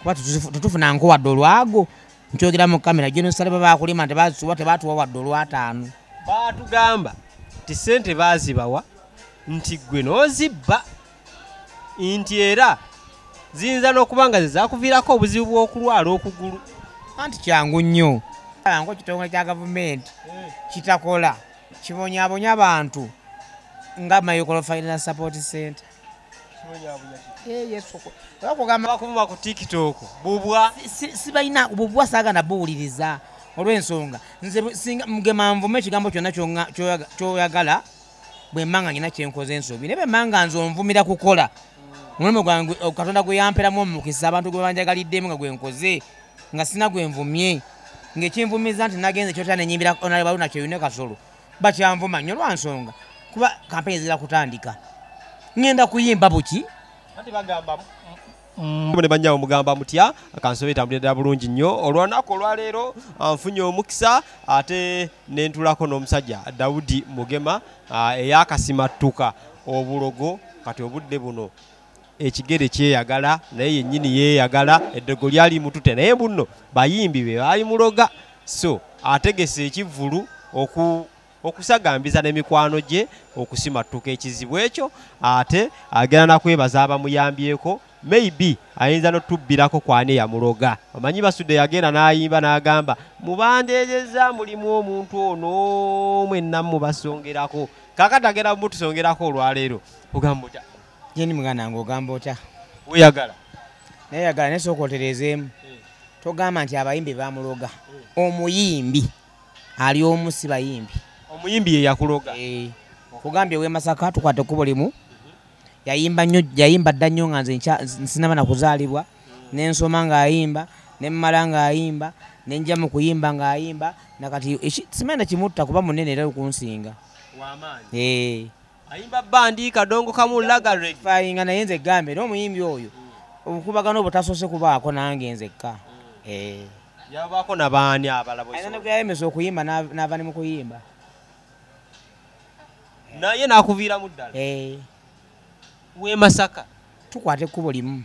kuba tutufuna nkowadde olwago nkyogera mu kamera Genocide baba bakulima tebasuwa tebatuwa wadde olwataano batugamba ti ssente bazibawa nti gwe n'ozibba nti era ziyinza n'okuba nga zezakuviirako obuzibu bw'okulwala okugulu anti kyangu nnyo ngo kitongole kya gavumenti kitakola kibonyabonya abantu nga Microfinance Support Center bakuvuma ku TikTok bubwa sibalina bubwa saagana buwuliriza olw'ensonga nze mugema nvume ekigambo kyonna kyoyagala bwe mmanga ngina kyenkoze ensobi naye bwe mmanga nze onvumira kukola omulimu gwange Katonda gwe yamperamu omukisa abantu gwe banjagaliddemu nga gwe nkoze nga sina gwe nvumye ng'ekinvumiza nti nagenze kyota nenyimbira onalibalo kyeyune kasolo bakyanvuma nnyo lwansonga kuba kampeni zira kutandika ngenda kuyimba buki ati bagamba ne banyawo mugamba mutya akansobe tambulira bulungi nnyo olwanaku olwaleero anfunye omukisa ate nentulako n'omusajja Daudi Mugema eyakasimattuka obulogo kati obudde buno ekigere kyeyagala naye yennyini yeeyagala eddego lyali mutute naye bunno bayimbi be baali muloga so ategese ekivvulu okusagambiza n'emikwano gye okusimattuka ekizibu ekyo ate agenda nakwebaza abamuyambyeko maybe ayinza n'otubbirako kwane yamuloga omanyi basudde yagenda n'ayimba n'agamba mubandeezezza mulimu omuntu ono mwenna mubasongerako kakati agenda mutusongerako olwaleero ogamba otya jeni muganda ngo ogamba otya weyagala naye yagala naye sooka otereezeemu togamba nti abayimbi bamuloga omuyimbi ali omu si bayimbi omuyimbi ye yakuloga kugambye we Masaka tukwate kubo limu yayimba dda nnyo nga nze sinaba na kuzaalibwa nensoma ng'ayimba nemmala ng'ayimba nenja mu kuyimba ng'ayimba nakati simenda kimutta kuba munene era okunsinga wamaanyi ayimba bandi kadongo kamulaga fayinga naye nze gambe n'omuyimbi oyo obukubagano obutasoose kubaako nange nzekka yabaako nabaani abalabo ayina ne kuyayemeza okuyimba n'ava ne mu kuyimba naye n'akuviiramu ddala we Masaka tukwate ekkubo limu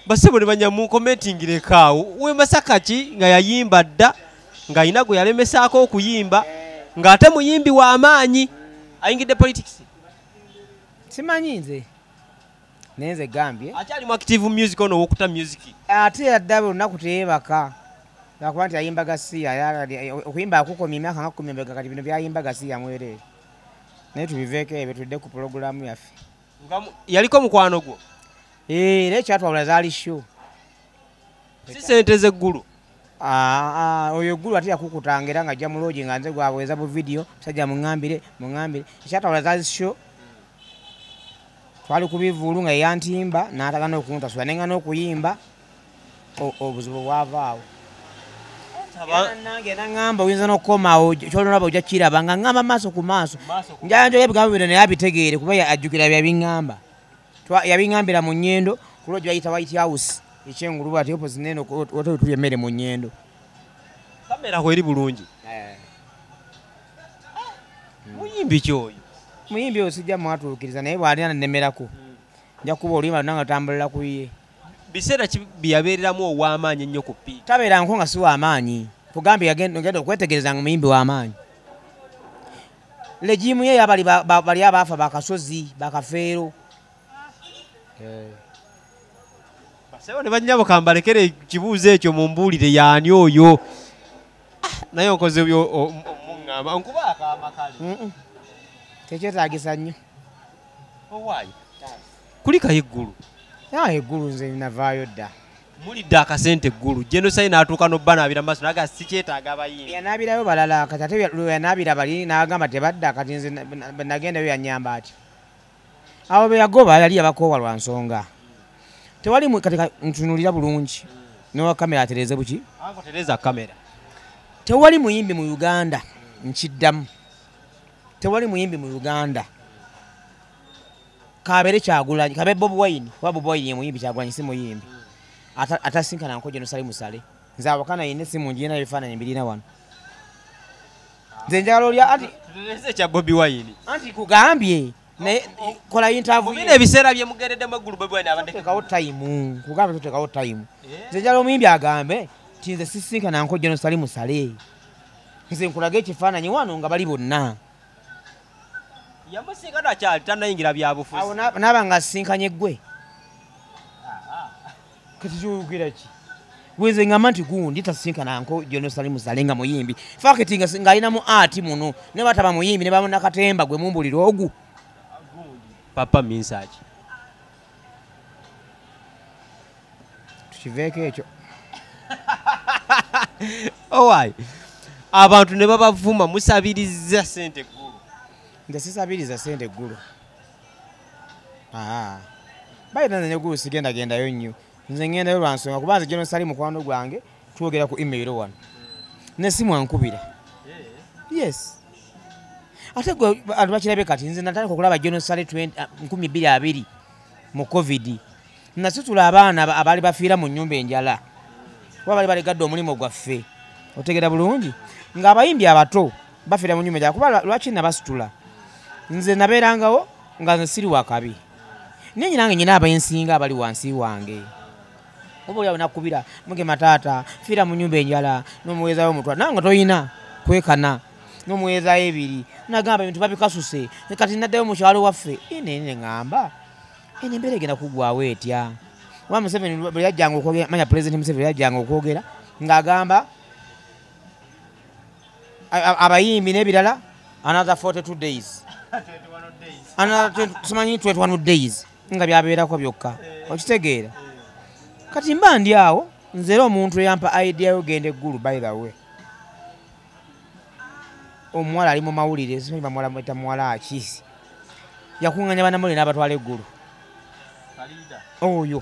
basebo ne banyamunkomentingireko we Masaka ki nga yayimba dda ng'ayina gwe yalemesaako okuyimba ng'ate muyimbi w'amaanyi ayingidde politics simanyi nze naye nze gambye akyali mu active music ono wokuta music ate yaddabe olunaku teyeebaka lwakuba nti yayimba gasiya okuyimba akukomya emyaka nga 10 kati bino byayimba gasiya mwereere naye tubiveeko ebyo tudde ku pulogulaamu yaffe yaliko mukwano gwo era ekyatwawula zaali show si sente z'eggulu oyo eggulu ate yakukutanga era nga ajja mu loogi nga nze gwabweza bu video musajja muŋŋambire ekyatwawula zaali show twali ku bivulu nga yeyantimba n'atagana okuntasula neŋŋana okuyimba obuzibu bwavaawo nange naŋŋamba oyinza n'okukomawo kyolonaba ojja kiraba nga ŋŋamba maaso ku maaso njanjo ebigambo bino naye abitegeere kuba ajjukira byabiŋŋamba yabiŋŋambira mu nnyendo ku loogi bayita White House ekyengulu ate opozi neno wate tuli emmere mu nnyendo kamera kweri bulungi muyimbi kyoyo muyimbi oyo sijja mwatuukiriza naye bw'alina nannemerako nja kuba oluyimba luna nga lutambulira ku ye biseera byeyabeereramu ow'amaanyi ennyo ku piiki tabeeranko nga si w'amaanyi kugambye genda okwetegereza nga muyimbi w'amaanyi legimu ye bali abaafa bakasozi bakafeero basebo ne bannyabo kambalekere ekibuuzo ekyo mumbuulire yaani oyo naye okoze omuŋŋamba nkuba akamakale tekyetaagisa nnyo owaayi kulikayo eggulu eggulu nze navaayo dda mulidde akasente eggulu Genocide n'atuuka n'obba naabira maaso naga sikyetaaga abayimbi yanaabirayo balala kati ate yanaabira bali n'agamba tebadda kati nze nagendayo yannyamba ati abo be yagoba yali yabakoowa lwa nsonga tewali kati ntunulira bulungi newa kamera atereze buki tereza kamera tewali muyimbi mu Uganda nkiddamu tewali muyimbi mu Uganda kabere Kyagulanyi kabe Bob Wine wa Bob Wine ye muyimbi Kyagulanyi si muyimbi atasinkana nko Genocide Musale nze awakana yine simu njina ebifaananyi mbirina wano nze njagala olya ati tutereze kya Bobi Wine anti kugambye ne kola interview bino ebiseera bye mugereddemu eggulu bwe bwene abadde tekawo time kugambe tutekawo time nze njala omuyimbi agambe ti nze sisinkana nko General Salimu Sale nze nkulaga ekifaananyi wano nga bali bonna yamusinga nakyali tannayingira byabufuzi awo naaba nga asinkanye ggwe kati kyoyogera ki wenze ngamba nti gundi tasinkana nko General Salimu Sale nga muyimbi faketi ng'alinamu ati muno ne bataba muyimbi ne bamuna katemba gwe mumbulira ogu papa minsaki tukiveeko ekyo owaayi abantu ne babavuma musabiriza sente eggulu nze sisabiriza sente eggulu bayina nze neggulu sigendagendayo nnyo nze ngendayo lwa nsonga kuba nze General Sale mukwano gwange twogera ku email wano nesimu ankubira yes ate gwe abantu bakirabe kati nze natandika okulaba General Sale 2020 mu covid nasitula abaana abaali bafiira mu nnyumba enjala kuba bali balegadde omulimu gwaffe otegera bulungi ng'abayimbi abato bafiira mu nnyumba enjala kuba lwaki nabasitula nze nabeerangawo nga nze siri wakabi naye nange nyina abensinga abali wansi wange oba oli nakubira muge mataata fiira mu nnyumba enjala n'omuweezayo omutwa nange toyina kwekana n'omuweezayo ebiri nagamba ebintu babikasuse kati naddayo mu kyalo waffe ine ngamba ene embeera egenda kuggwawo etya oba Museveni bwe yajjanga okwogera manya Pulezidenti Museveni yajjanga okwogera ng'agamba abayimbi n'ebirala another 42 days simanyi 21 days nga byabeerako byokka okitegeera kati mba ndi awo nze era omuntu eyampa idea yogenda eggulu by the way omuwala ali mu mawulire simanyi bamuwala mweta muwala akiisi yakuŋŋanya bannamawulire n'abatwala eggulu oyo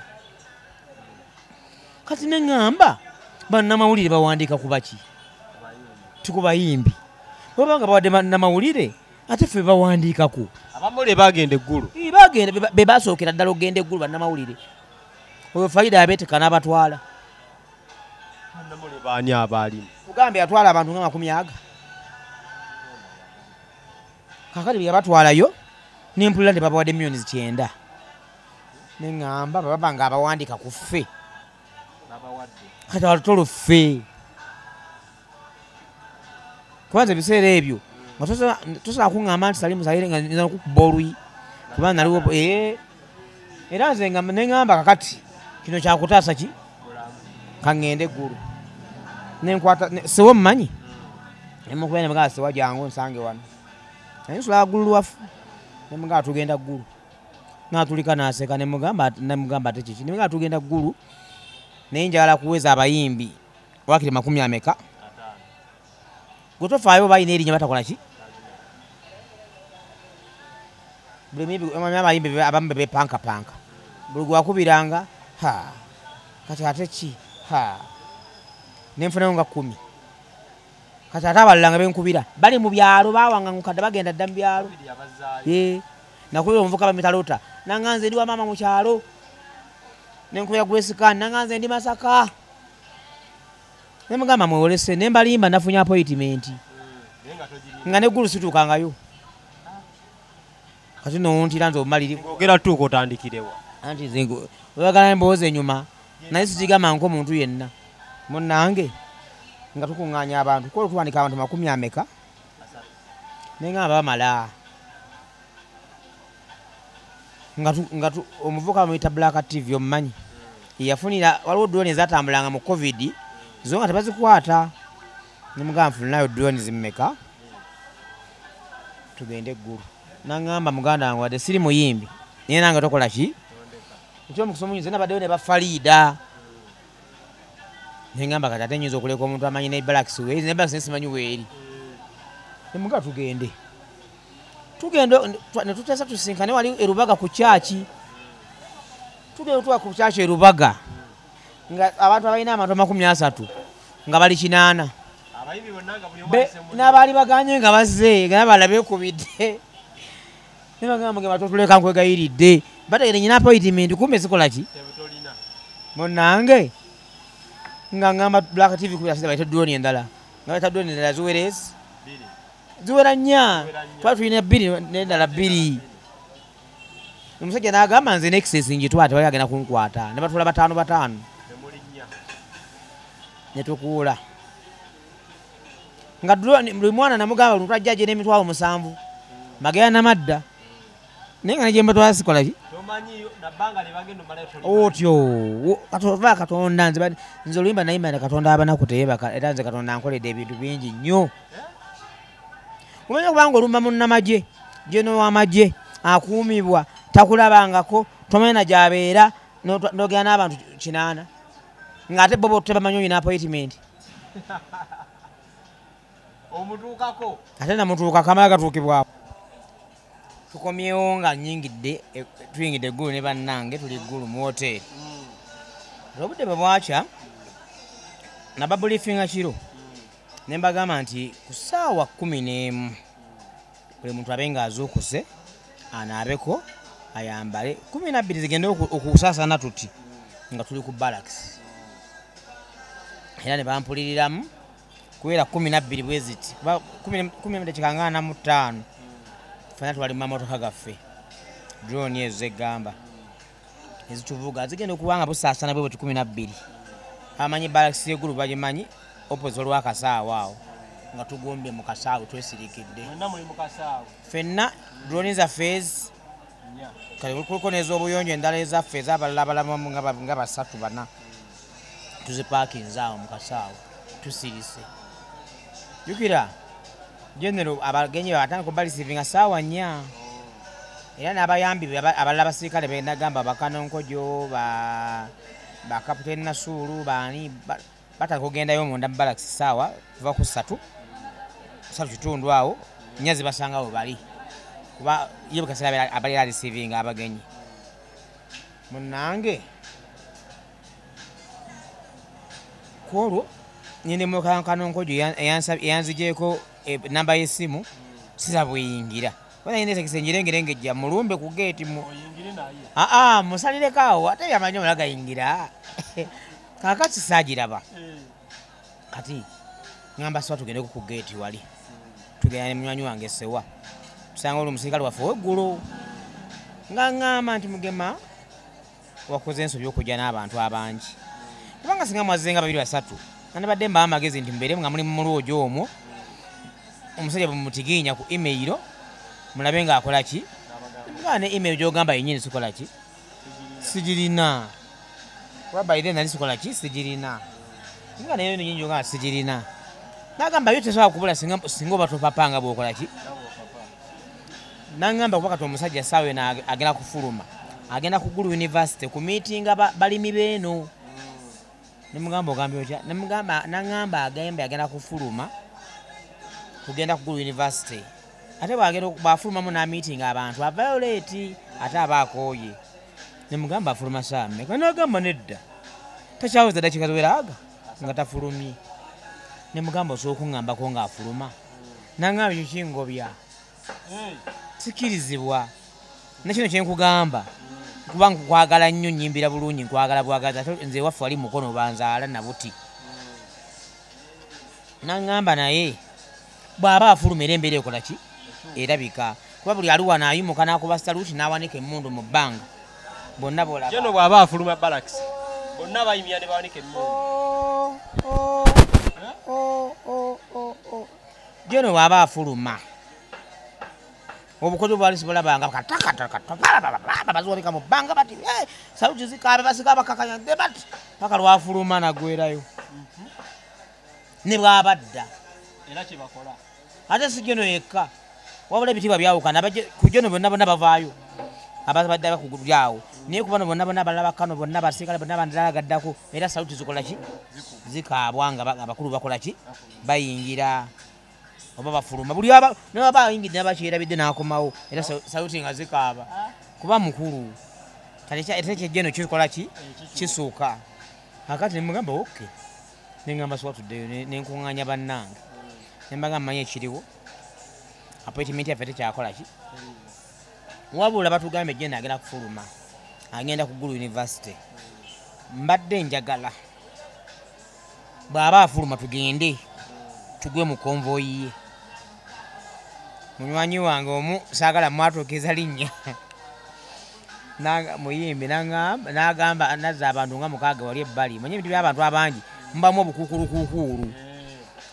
kati neŋŋamba bannamawulire bawandiika ku baki tikubayimbi baba nga bawadde bannamawulire ate ffe bawandiikaku abamawulire bagenda eggulu bagenda be basookera ddala okugenda eggulu bannamawulire oyo Faida yabeeteka n'abatwala bannamawulire baani abaalimu kugambe yatwala abantu nga 100 kakati bye yabatwalayo nempulira ne babawadde millions 9 neŋŋamba baba nga abawandiika ku ffe kati abatolo ffe kubanza ebiseera ebyo nga tosobola kuŋŋamba nti Salimu Sale nga nza okukuba oluyi kubanga naliwo era nze nga neŋŋamba kakati kino kyakutaasa ki kaŋŋende eggulu nenkwata sewo mmanyi nemukuba nemugaa sewa jangu nsange wano naye nsula ggulu lwaffe nemugaa tugenda ggulu natulika naseka nemugamba ate kiki nemugaa tugenda ggulu naye njagala kuweza abayimbi wakiri 50 gwe tofaayo balina erinnya batakola ki abayimbi abamu bepankapanka buli gwakubiranga kati ate ki nenfunayo nga 10 kati ate abalala nga benkubira bali mu byalo bawangaŋukadde bagenda dda mu byalo nakubira omuvuka bamitalota nanganze ndi wa maama mu kyalo nenkubira gwesikani nanganze ndi Masaka nemugamba mwewolese nembalimba nafunye appointment nga neggulu situukangayo kati nowontira nze obumaliri ogera tuuka otandikirewa anti nze oyagala emboozi enyuma naye sikigamba nko omuntu yenna munnange nga tukuŋŋaanya abantu kola tuwanika abantu 100 neŋŋamba bamala nga omuvuka bamuyita Black TV omumanyi yafunira waliwo drone ezatambulanga mu covid zo nga tebazikwata nemugamba nfunirayo drone zimmeka tugende eggulu naŋŋamba muganda wange wadde siri muyimbi naye nange tokola ki ekyomukusa omunyi ze nabaddeyo ne bafaliida neŋŋamba kati ate nyinza okuleka omuntu amanyi ne Black Suez ne Black Suez simanyi weeri nemugamba tugende netutesa tusinkane wali erubaga ku kyaki tugenda tuwa ku kyaki erubaga nga abantu abalina abantu 30 nga bali 8 n'abaali baganye nga bazze nga nabala beekubidde nebagamba ge batotuleka nkwegayiridde bategere nyina appointment kumbe sikola ki munnange nga ngamba Black TV kubira sida bayita drone endala nga bayita drone endala ziwera 4 twali tulina 2 n'endala 2 omusajja n'agamba nze nexes njitwate wali agenda kunkwata ne batula 5 ne tukuula nga buli mwana namugamba lutwajja gye n'emitwalo 7 magera namadda naye nga nejemba twasikola ki otyo katova katonda nze oluyimba nayimba ne katonda abanaku teyebaka era nze katonda ankoledde ebintu bingi nnyo kumanya kubanga olumba munnamagye jeno w'amagye akuumibwa takulabangako tomanya gyabeera nogera n'abantu 8 ng'ate bo tebamanyi oyina appointment omutuukako ate namutuuka kamala gatuukibwako tukomyewo nga nnyingidde tuyingidde eggulu ne bannange tuli eggulu mu hoteri obudde bwe bwakya nababulifinga kiro ne mbagamba nti ku ssaawa 11 buli muntu abe ng'azuukuse anaabeko ayambale 12 zigende okusaasana tuti nga tuli ku barracks era ne bampuliriramu kubeera 12 bwe ziti 10:45 fana twali mu mamotoka gaffe drone ezo egamba ezituvuga zigenda okuba nga busaasana bwe buti 12 amanyi barracks y'eggulu bagimanyi opposite olw'akasaawa awo nga tugombye mu kasaawe twesirikidde ffenna drone zaffe kuliko n'ez'obuyonjo endala ezaffe ez'abalala abalamu nga 3-4 tuzipaakinze awo mu kasaawe tusirise jukira genero abagenyi batandika obalisivinga ssaawa 4 era n'abayambi abalala abasirikale benagamba bakanonkojo bakaputeni Nasuulu baani batandika okugendayo munda mu barracks ssaawa kuva ku 3 kitundu awo 4 zibasangawo bali kuba ye bukasera abalira receiving abagenyi munange kwolwo nyine mu kanonkojo eyanzigyeko namba y'essimu sizabweyingira wala yine sekisenjirengejja mulumbe ku gate musalireko awo ate yamanyi omulaga yingira kakati saagiraba kati ngamba siwa tugende ku gate wali tugenda ne munywanyi wange Sewa tusanga oli omusirikale waffe w'eggulu nga ngamba nti Mugema wakoze ensobi okujja n'abantu abangi kubanga singa mwazenga 2-3 nandibadde mbawa amagezi nti mbeere nga muli mu mulwojo omwo omusajja bwemutigiinya ku email mulabe ng'akola ki nga ne email gy'ogamba yennyini sikola ki sigirina kuba baire nali sikola ki sigirina nga nayo nyingi gy'ogamba sigirina nagamba yo tesobola kubula singa oba topapanga bw'okola ki nangamba kuba kati omusajja saawe agenda kufuluma agenda ku Gulu University ku meetinga balimi beeno nemugamba ogambye otya nangamba agembe agenda kufuluma kugenda ku Gulu University ate bwafulumamu na meeting abantu aviolate ate abaakooye nemugamba afuluma saame kanagamba nedda takyaweza dakika ziweraga nga tafulumye nemugamba osobola okuŋŋambako ng'afuluma nangamba ekyo kingobya sikirizibwa nekino kyenkugamba kubanga nkwagala nnyo nyimbira bulungi nkwagala bwagaza ate nze waffe wali mukono banzaala nabuti nangamba naye bw'aba afuluma era embeera ekola ki erabika kuba buli aliwa naayimuka n'akuba saluuti n'awanika emmundu mu bbanga bonna bolaba jeno bw'aba afuluma barracks bonna bayimya ne bawanika emmundu jeno bw'aba afuluma obukozi bwali sibolabanga baziwanika mu bbanga bati saluuti zikaabe basika bakakanya debati paka lwafuluma nagwerayo ne bw'abadda era kye bakola ate si jeno yekka wabula ebitiibwa byawukana ku jeno bonna bavaayo abadde bakugulyawo naye kubano bonna balaba kano bonna basirikale bonna bandalagaddako era saluuti zikola ki zikaabwa nga abakulu bakola ki bayingira oba bafuluma buli naba bayingidde nabakyerabidde n'akomawo era saluuti nga zikaaba kuba mukulu ate kyejeno kikola ki kisuuka akati nemugamba oke nengamba siwatuddeyo nenkuŋŋanya bannange nembaga mmanyi ekiriwo appointment yaffe tekyakola ki wabula batugambye jeno agenda kufuluma agenda ku Gulu University mbadde njagala bw'aba afuluma tugende tugwe mu konvoyi ye munywanyi wange omu saagala mwatuukiriza linnya muyimbi n'agamba nazza abantu nga mukaaga wali ebbali manye ebintu by'abantu abangi mbamu obukuukulukuukulu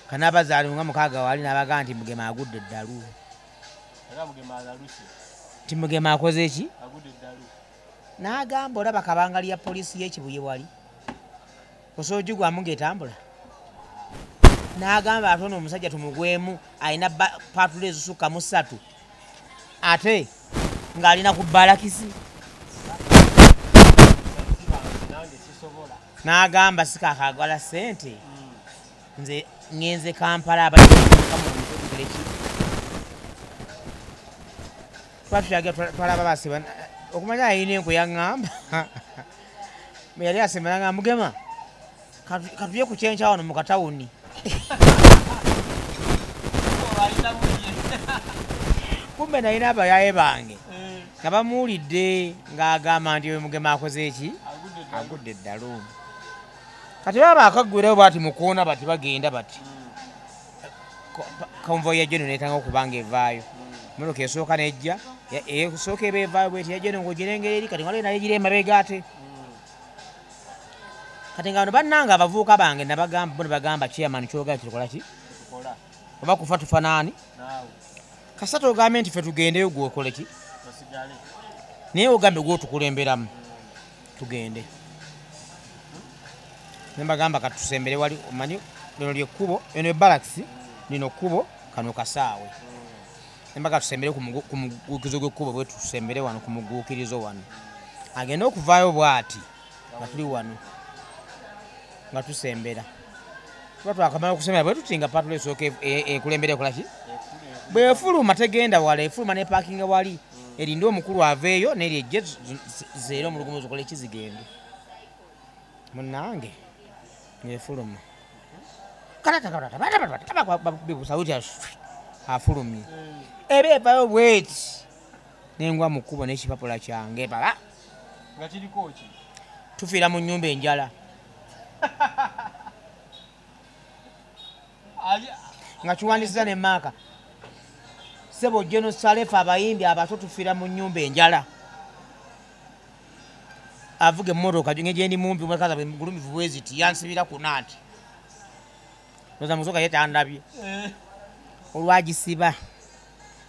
kanaabazaali nga mukaaga wali n'abagaa nti Mugema agudde eddalu nti Mugema akoze eki n'agamba olaba kabanga lya poliisi y'ekibuye wali osoogigwamu ng'etambula n'agamba ate ono omusajja tumugwemu alina patula ezisukka mu 3 ate ng'alina ku balakisi n'agamba sikakagala ssente nze ngenze Kampala abamutugereki twalaba basiba okumanya ayina enku yaŋŋamba yali asemera nga Mugema katulye ku kyenkya wano mu katawuni kumbe nalina abayaye bange nga bamuwulidde ng'agamba nti Mugema akoze eki agudde eddalu kati baba akaggwirawo bati mukoona bati bagenda bati konvoyi ya Jeno netanga okubanga evaayo motoka esooka nejja esooka eba evaayo bweti ya Jeno ng'ogirengera eri kati ngalo naye gira emabega ate kati nga bano bannanga abavubuka bange nabagamba chairman kyogaa kitukola ki oba kufa tufa naani kasata ogambe nti ffe tugendeyo gwokole ki naye ogambe gwotukulemberamu tugende nembagamba katusembere wali omanyi lino lyekkubo eno ebalakisi lino kkubo kano kasaawe nembaga tusembere ku muguukizo gw'ekkubo bwe tusembere wano ku muguukirizo wano agenda okuvaayo bw'ati nga tuli wano nga tusembera tuba twakamala okusembera bwe tutinga patula esooka ekulembera ekola ki bwefuluma tegenda wala efuluma nepakinga wali erinde omukulu aveeyo neryo ejje zeera omulugumu zikole ekizigende munange ngefuluma bibusabuti afulumye eba evayo bweti nengwa mu kkubo n'ekipapula kyange baba nga kiriko ki tufiira mu nnyumba enjala nga kiwandisiza ne maaka sebo Jeno Salefa abayimbi abato tufiira mu nnyumba enjala avuga emmotoka ng'egyendi mumpi mwekaza gulumivu bweziti yansibira ku naati loza musoka yetandabye olwagisiba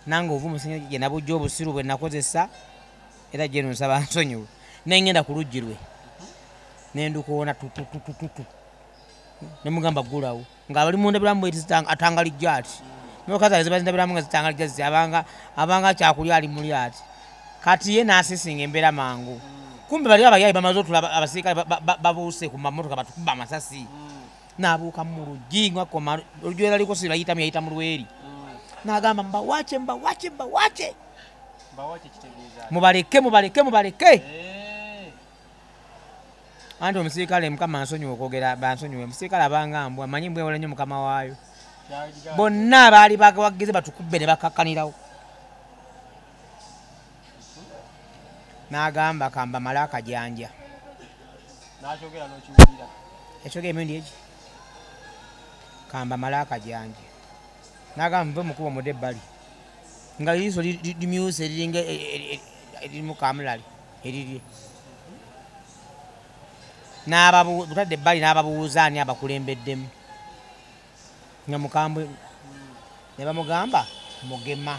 nange ovumusinga gye nabujja obusiru bwe nakozesa era Jeno nsaba nsonyiwe nengenda ku luggi lwe nendukoona tututututu nemugamba ggulawo ng'abali munda biramu bweti atangalijja ati nokaza ezibazindabiramu nga zitangalijja ziti abanga kyakulya ali muli ati kati ye n'asisinga embeera mangu kumbe bali abayayi bamaze otulaba abasirikale babuuse ku mamotoka batukuba amasasi n'abuuka mu luggi ngakoma oluggi era liko sirayitamu yayita mu lweri n'agamba mbawache mubaleke anti omusirikale mukama nsonyiwe okwogera bansonyiwe omusirikale abanga mbwa amanyi mbwewola nnyo mukama waayo bonna baali bagawagize batukubbe ne bakakkanirawo n'agamba kamba mala akajanja ekyogera emirundi egi kamba mala akajanja n'agamba muve mukuba omudde ebbali nga liiso limyuse eriringa eririmu kamulali erirye butadde ebbali n'ababuuza ani abakulembeddemu nga mukambwe ne bamugamba Mugema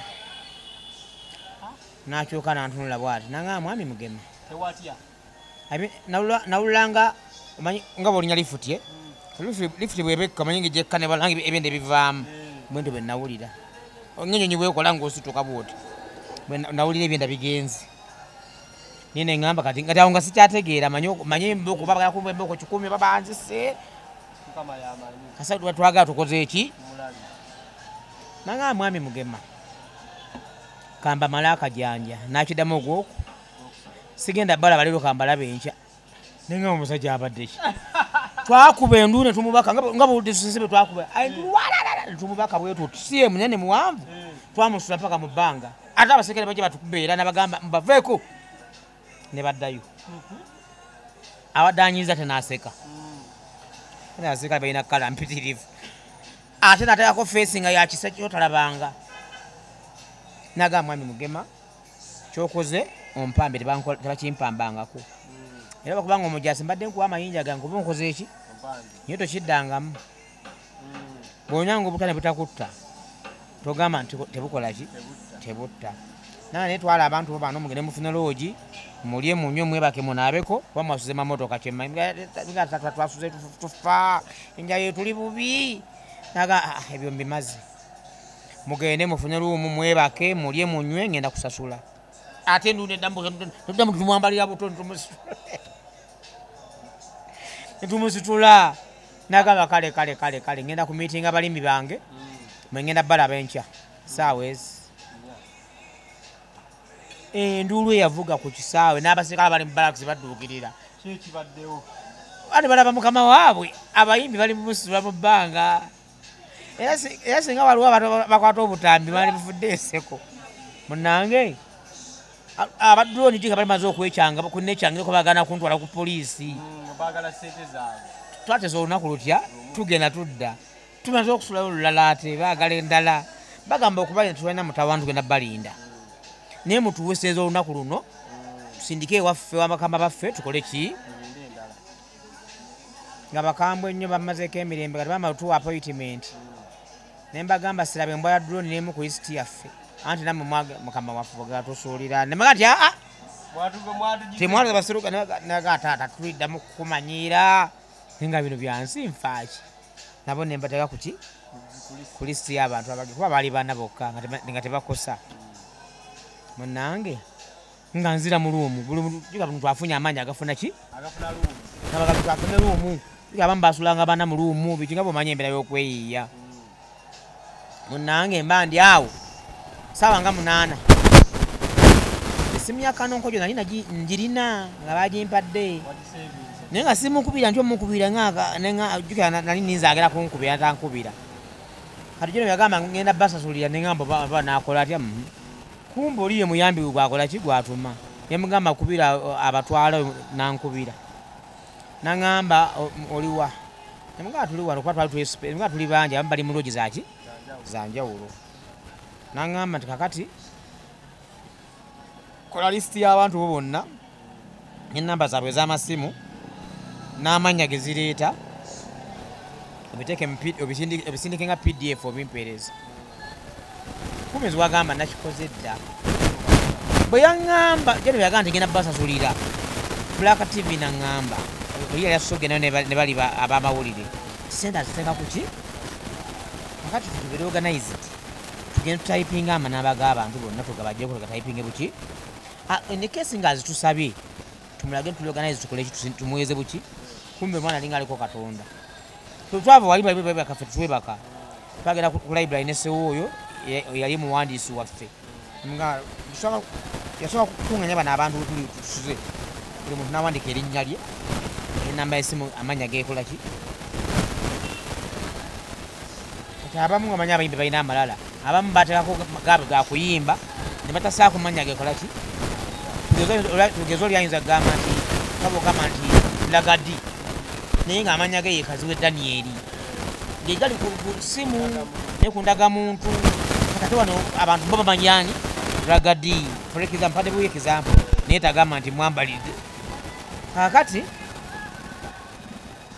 n'akyuka n'antunula bw'ati nangamba mwami Mugema nawulanga omanyi nga bw'olinya lifuti lifuti bwebekka omanyi ng'egyekka ne balanga ebindi ebivaamu bwento bwe nawulira ng'ennyonyi bwekola ng'osituka bw'oti nawulira ebyenda bigenzi niye neŋŋamba kati awo nga sikyategeera manye okuba yakumba emboko 10 babanzise kasa twagala tukoze eki nangamba mwami Mugema kamba mala akajanja nakiddamu ogwoku sigenda bala balero kambalabe enkya nenga omusajja abadde ki twakuba endu ne tumubaka nga buludde tusisibe twakuba tumubaka bwetu tusiye munene muwanvu twamusula paka mu bbanga ate abasekere bajja batukubeera nabagamba mbaveeko ne baddayo abadanyiza tenaseka tenaseka balina kala mpitirivu ate nateekako feesi nga yakisa kyotalabanga nagamba mwami Mugema kyokoze ompambe tebakimpambangako era bakubanga omujasi mbadde nkuwa amayinja gange kuba nkoze eki nyo tokiddangamu bw'onyanga obutane butakutta togamba nti tebukola ki tebutta naye netwala abantu bo bano mugende mufune loogi mulye munywe mwebake munaabeko kuba mwasuze mamotoka twasuze tufa enjayo tuli bubi naga ebyo mbimaze mugende mufune luumu mwebake mulye munywe ngenda kusasula ate nduddamu tumwambalira buto netumusitula nagamba kale ngenda ku miitinga balimi bange mwengenda balaba enkya saawa ezi enduulu eyavuga ku kisaawe n'abaserikale bali mu balakisi badduukirira ate balaba mukama waabwe abayimbi bali mumusitula mu bbanga era singa waliwo abantu bakwata obutambi bali bufudde enseko munange abaduloni tika bali maze okwekyanga kunnekyangeko bagana kuntwala ku poliisi twateza olunaku lutya tugenda tudda tumaze okusulayo olulala ate baagala endala bagamba okubalina tulina mutawantu tugenda balinda naye mutuweseeza olunaku luno tusindike ewaffe wabakamba baffe tukole ki nga bakambwe ennyo bamazeeko emirembe kati bamala tuwa appointment naye mbagamba sirabe embwa ya drone n'emu ku listi yaffe anti nammwe mukama waffe bwegatusuulira nemaga nti aa temwalaga baseruka naga taata tuliddamu kukumanyiira naye nga bino byansi nfaaki nabo nembateeka kuki ku listi y'abantu abage kuba baali baana bokka nga tebakosa munange nga nzira mu luumu juga muntu afunye amaanyi agafuna ki nabagatu afune luumu abamu basulanga baana mu luumu biki nga bwomanya embeera y'okweyiiya munange mba ndi awo saawa nga 8 esimu ya kanonko gyo nali njirina nga bagimpadde naye nga simukubira nti omukubira jukira nali ninzaagera kunkubira tankubira kati gyo yagamba ngenda basasulira neŋamba ba nakola atya kumbe oliye muyambi gwakola ki gwatuma yamugamba kubira abatwala nankubira naŋamba oliwa nemugamba tuli wano kuba tuli bangi abamu bali mu loogi zaki zanjawulo naŋamba nti kakati kola lisiti y'abantu bo bonna n'ennamba zaabwe ez'amasimu n'amannya ge zireeta obisindike nga pdf obimpeereza kumezi wagamba nakikoze dda bwe yaŋŋamba jeno yagamba nti genda basasulira Black TV naŋŋamba oli yali asoge nayo ne bali abamawulire sente azitenga kuki kakati tutubere organized tugenda tutayipinga amanamba g'abantu bonna tugabajjeko tugatayipinge buki nekesi nga azitusabye tumulage tuliorganize tukole ki tumuweze buki kumbe mwana alinga aliko katonda twava wali bakaffe tutwebaka twagenda ku library nesewo oyo yali muwandiisi waffe yasobola kukuŋŋanya bano abantu tuli tusuze buli muntu n'awandika erinnya lye enamba y'essimu amannya geekola ki kati abamu nga manyi abayimbi balina amalala abamu bateekako gaabwe gakuyimba ne batasaako mannya geekola ki tugezo olyayinza kugamba nti kabogamba nti lagadi naye ng'amanya ge yekaziwe Danieri ngegali ku simu naye ku ndagamuntu kati wano abantu bo bamanyani lagadi for example mpade buye example naye tagamba nti mwambalidde kakati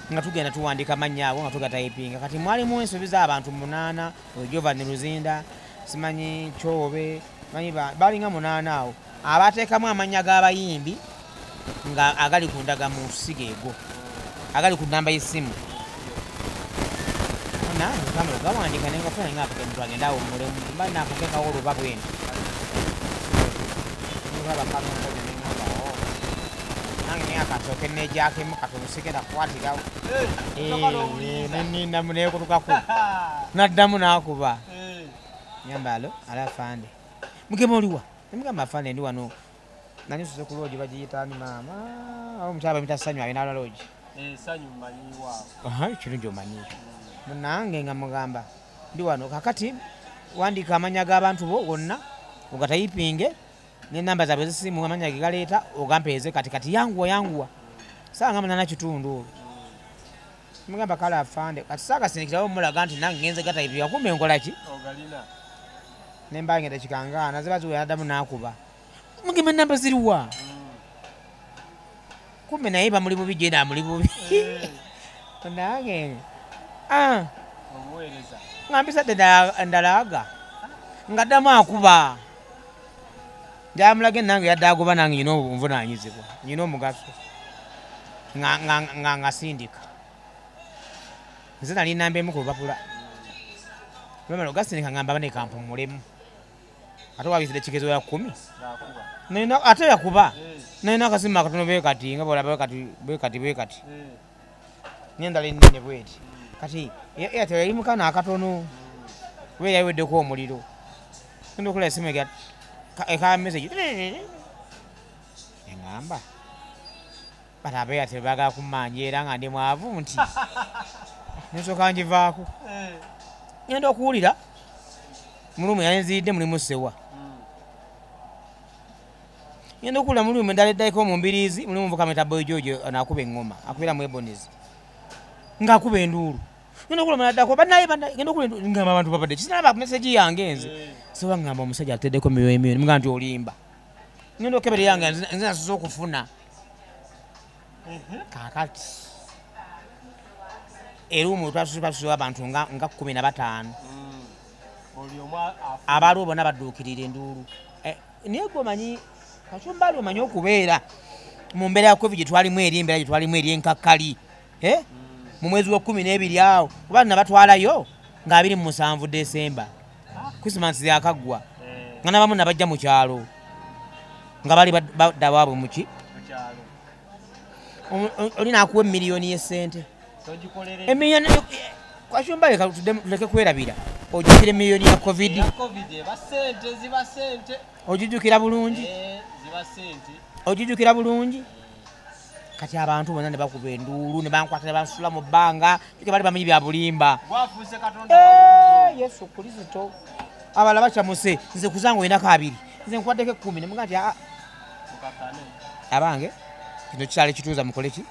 nga tugenda tuwandika amannya abo nga tugatayipinga kati mwalimu ensobi z'abantu 8 Giovanni Luzinda simanyi Kyobe manyi balinga 8 awo abateekamu amannya g'abayimbi nga agali ku ndagamuntu sigeego agali ku namba y'essimu nange kamera gawandika nengafuna ngapeke muntu agenda awo mulemu mba nakakekawo oluba bwenti nange naye akasooke nejakemu katomusigenda kukwatirawo nenindamu nekutukaku naddamu nakuba nyamba alo alafande mugema oliwa nemugamba afande ndi wano nani nsuze ku loogi bagiyitani maama awo omukyala bamita sanyu ayina loogi kirungi omanyiyo munange nga mugamba ndi wano kakati wandika amanya g'abantu bo gonna ogatayipinge n'ennamba zaabwe z'essimu amanya ge galeeta ogampeeze kati yanguwa saa nga 8 kitundu olwo mugamba kale afande kati saakasindikirawo mulaga nti nange ngenze gatayipinga kumbe nkola ki nemba ngenda kikangaana ziba ziwe addamu nakuba mugema namba ziriwa kumbe naye bamuli bubi genda muli bubi nange ngambisa ndalaga ngaddamu akuba njamulage nange yadde agoba nange nyina obuvunanyizibwa nyina omugaso nga sindika nze nali namba emu ku lupapula lwemala ogasindika ngamba banekampummulemu ate wabizire kigezo ya 10 ate yakuba nalina akasimu akatono bekati nga bolaba bekati nendala ennene bweti kati Airtel yali mukana akatono we yaweddeko omuliro ndo kula esimu eka message engamba bana Airtel baga kumanja era nga ndi mwavu nti nsoka njivaako ngenda okuwulira mulumu yanzidde mulimu sewa ngenda okuwulira mulumu ndaleddayiko mu mbiriizi mulimu muvuka mweta Boy George anakuba engoma akubira mu Ebonizi ng'akuba enduulu ngenda okuwulira muladdako bannaye ngenda okuwulira ngamba abantu babadde kisinaba ku message yange nze sewa ngamba omusajja ateddeko miliyoni muga nti olimba ngenda okebere yange nze nasoza okufuna kakati erumu twasusuwa abantu nga 15 abaaliwo bonna badduukirira enduulu naye gwomanyi kacumbali omanyi okubeera mu mbeera ya covid gyetwalimu eri embeera gyetwalimu eri enkakkali mu mwezi wa 12 awo kuba nabatwalayo nga 27 Desemba Christmas yakaggwa nga nabamu nabajja mu kyalo nga bali badda waabwe muki olina akuwa miliyoni y'esente emiliyoni kacumbali tuleke kwerabira ojjukira miliyoni ya covid ogijjukira bulungi ogijjukira bulungi kati abantu bonna ne bakuba enduulu ne bankwata ne bansula mu bbanga ke bali bamanyi bya bulimba Yesu Kristo abala bacamuse nze kuzangu olina kabiri nze nkwaddeko 10 ne muga nti abange kino kyali kituuza mukole ki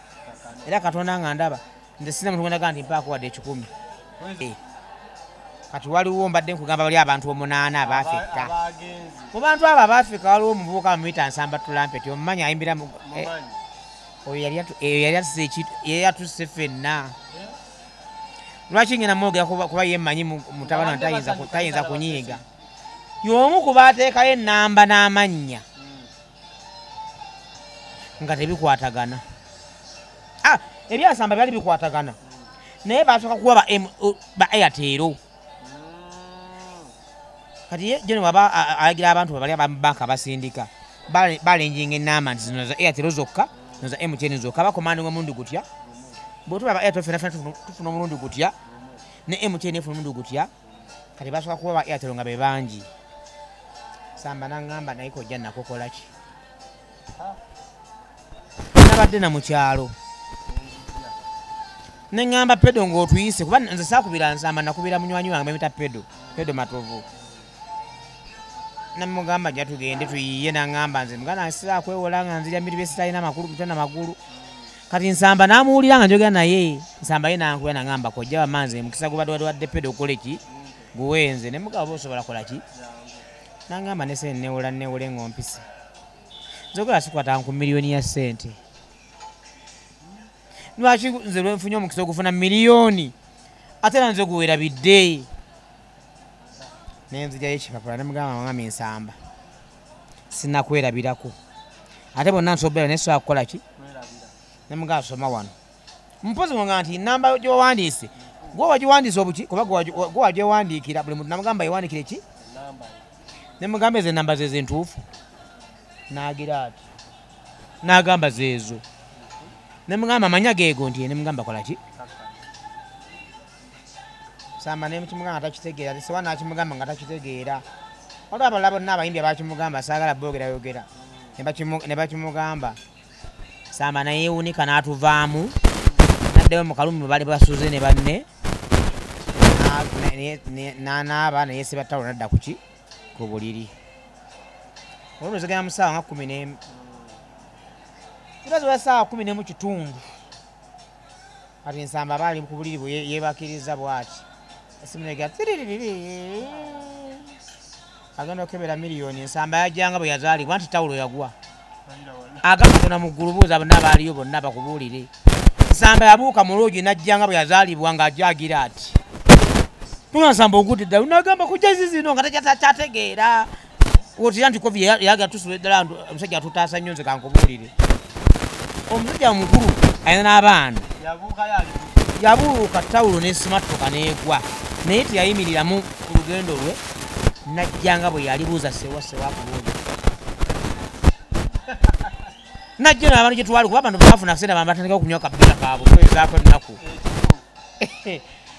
era Katonda nga ndaba nze sina muntu gwendaga nti mpaako wadde 10 kati waliwo mbadde nkugamba bali abantu 8 abaafika mu bantu abo abaafika waliwo omuvubuka bamuyita Nsamba Tulampeti omumanyi ayimbira oyo yali atuse ffenna lwaki ngena mwogera kuba yemmanyi mutabana tayinza kunyiiga y'omu ku baateekayo ennamba n'amannya nga tebikwatagana ebyasamba byali bikwatagana naye basooka kuba ba Airtel kati jeno waba ayagira abantu bali ababanka basindika balenjinga enamba nti zino za Airtel zokka no za MTN zokka bakomandinga omulundi gutya bw'otuba ba Airtel fena tufuna omulundi gutya ne MTN efuna omulundi gutya kati basooka kuba ba Airtel nga be bangi samba nangamba naye kojja nakokola ki nabadde na mu kyalo nengamba Pedo ng'otuyise kuba nze saakubira Nsamba nakubira munywanyi wange bamuyita Pedo Matovu namugamba jja tugende tuyiye nangamba nze mugana asira kwewola nga nzirya miribe sitalina makulu bitana magulu kati Nsamba namuwulira nga njogera naye Nsamba ye nankuya nangamba kojja bamanze mukisa gubadde wadde Pedo okole ki guwenze ne mugabo osobola kola ki nangamba nese newula ng'ompise nzogera sikwata ku miliyoni ya sente lwaki nze lwenfunye omukisa ogufuna miliyoni ate era nze guwerabidde nenzijyayo ekipapula nemugamba mwami Nsamba sinakwerabirako ate bonna nsobera naye sobola kukola ki nemugamba soma wano mpozi nga nti namba gyowandiise gwe wagiwandiisa obuki kuba gwe wagyewandiikira buli muntu namugamba yewandiikire ki nemugamba ezo enamba zezo entuufu nagira ati nagamba zeezo nemugamba amanya geego nti nemugamba kola ki Nsamba nemukimugamba takitegeera sewa nakimugamba nga takitegeera waliwo abalala bonna abayimbi abakimugamba saagala boogera ne bakimugamba Nsamba nayewunika n'atuvaamu naddeyo mu kalumi bali basuze ne banne n'anaaba neyesiba ttalo nadda kuki ku buliri olwozegera mu ssaawa nga 11 kibazo wa ssaawa 11 kitundu kati Nsamba baali ku buliri bwe yeebakiriza bw'ati esimu negera agenda okebera miliyoni ensamba yajjanga bwe yazaalibwa anti tawulo yagwa agamba tona mu ggulu buuza bonna abaaliyo bonna bakubuulire nsamba yabuuka mu loogi najjanga bwe yazaalibwa ng'ajagira ati tunansamba ogudde ddala nagamba kujazi zino nga takyategeera otira nti covid yaga tusula ddala omusajja atutaasa nnyo nze kankubuulire omusajja mukulu ayina n'abaana yabuuka tawulo n'esimattuka n'egwa naye teyayimiriramu ku lugendo lwe najjanga bwe yalibuuza sewa kubuulira najja n'abantu gye twali kuba abantu baafuna sente batandika okunywa kabiira kaabwe kwezaako ennaku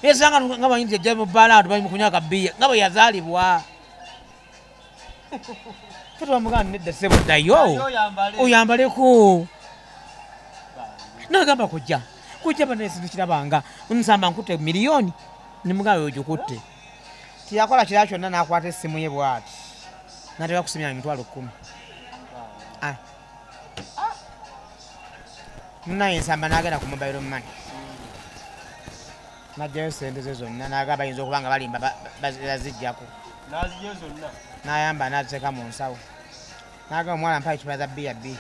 esanga nga bayinza ejja mu bbaala abantu bali mu kunywa kabiira nga bwe yazaalibwa tubamugana nedda ssebo ddayo oyambaleko nagamba kujja bana ekintu kirabanga nsamba nkutte miliyoni nimugamba ogikutte tiyakola kira kyonna n'akwata essimu ye bw'ati n'atera kusimya emitwalo 10 naye nsamba n'agenda ku mobile money najjayo sente ze zonna n'agamba ayinza okuba nga balimba bazijjako n'ayamba n'aziteeka mu nsawo n'agamba omuwala mpa ekipa za bbiya bbiri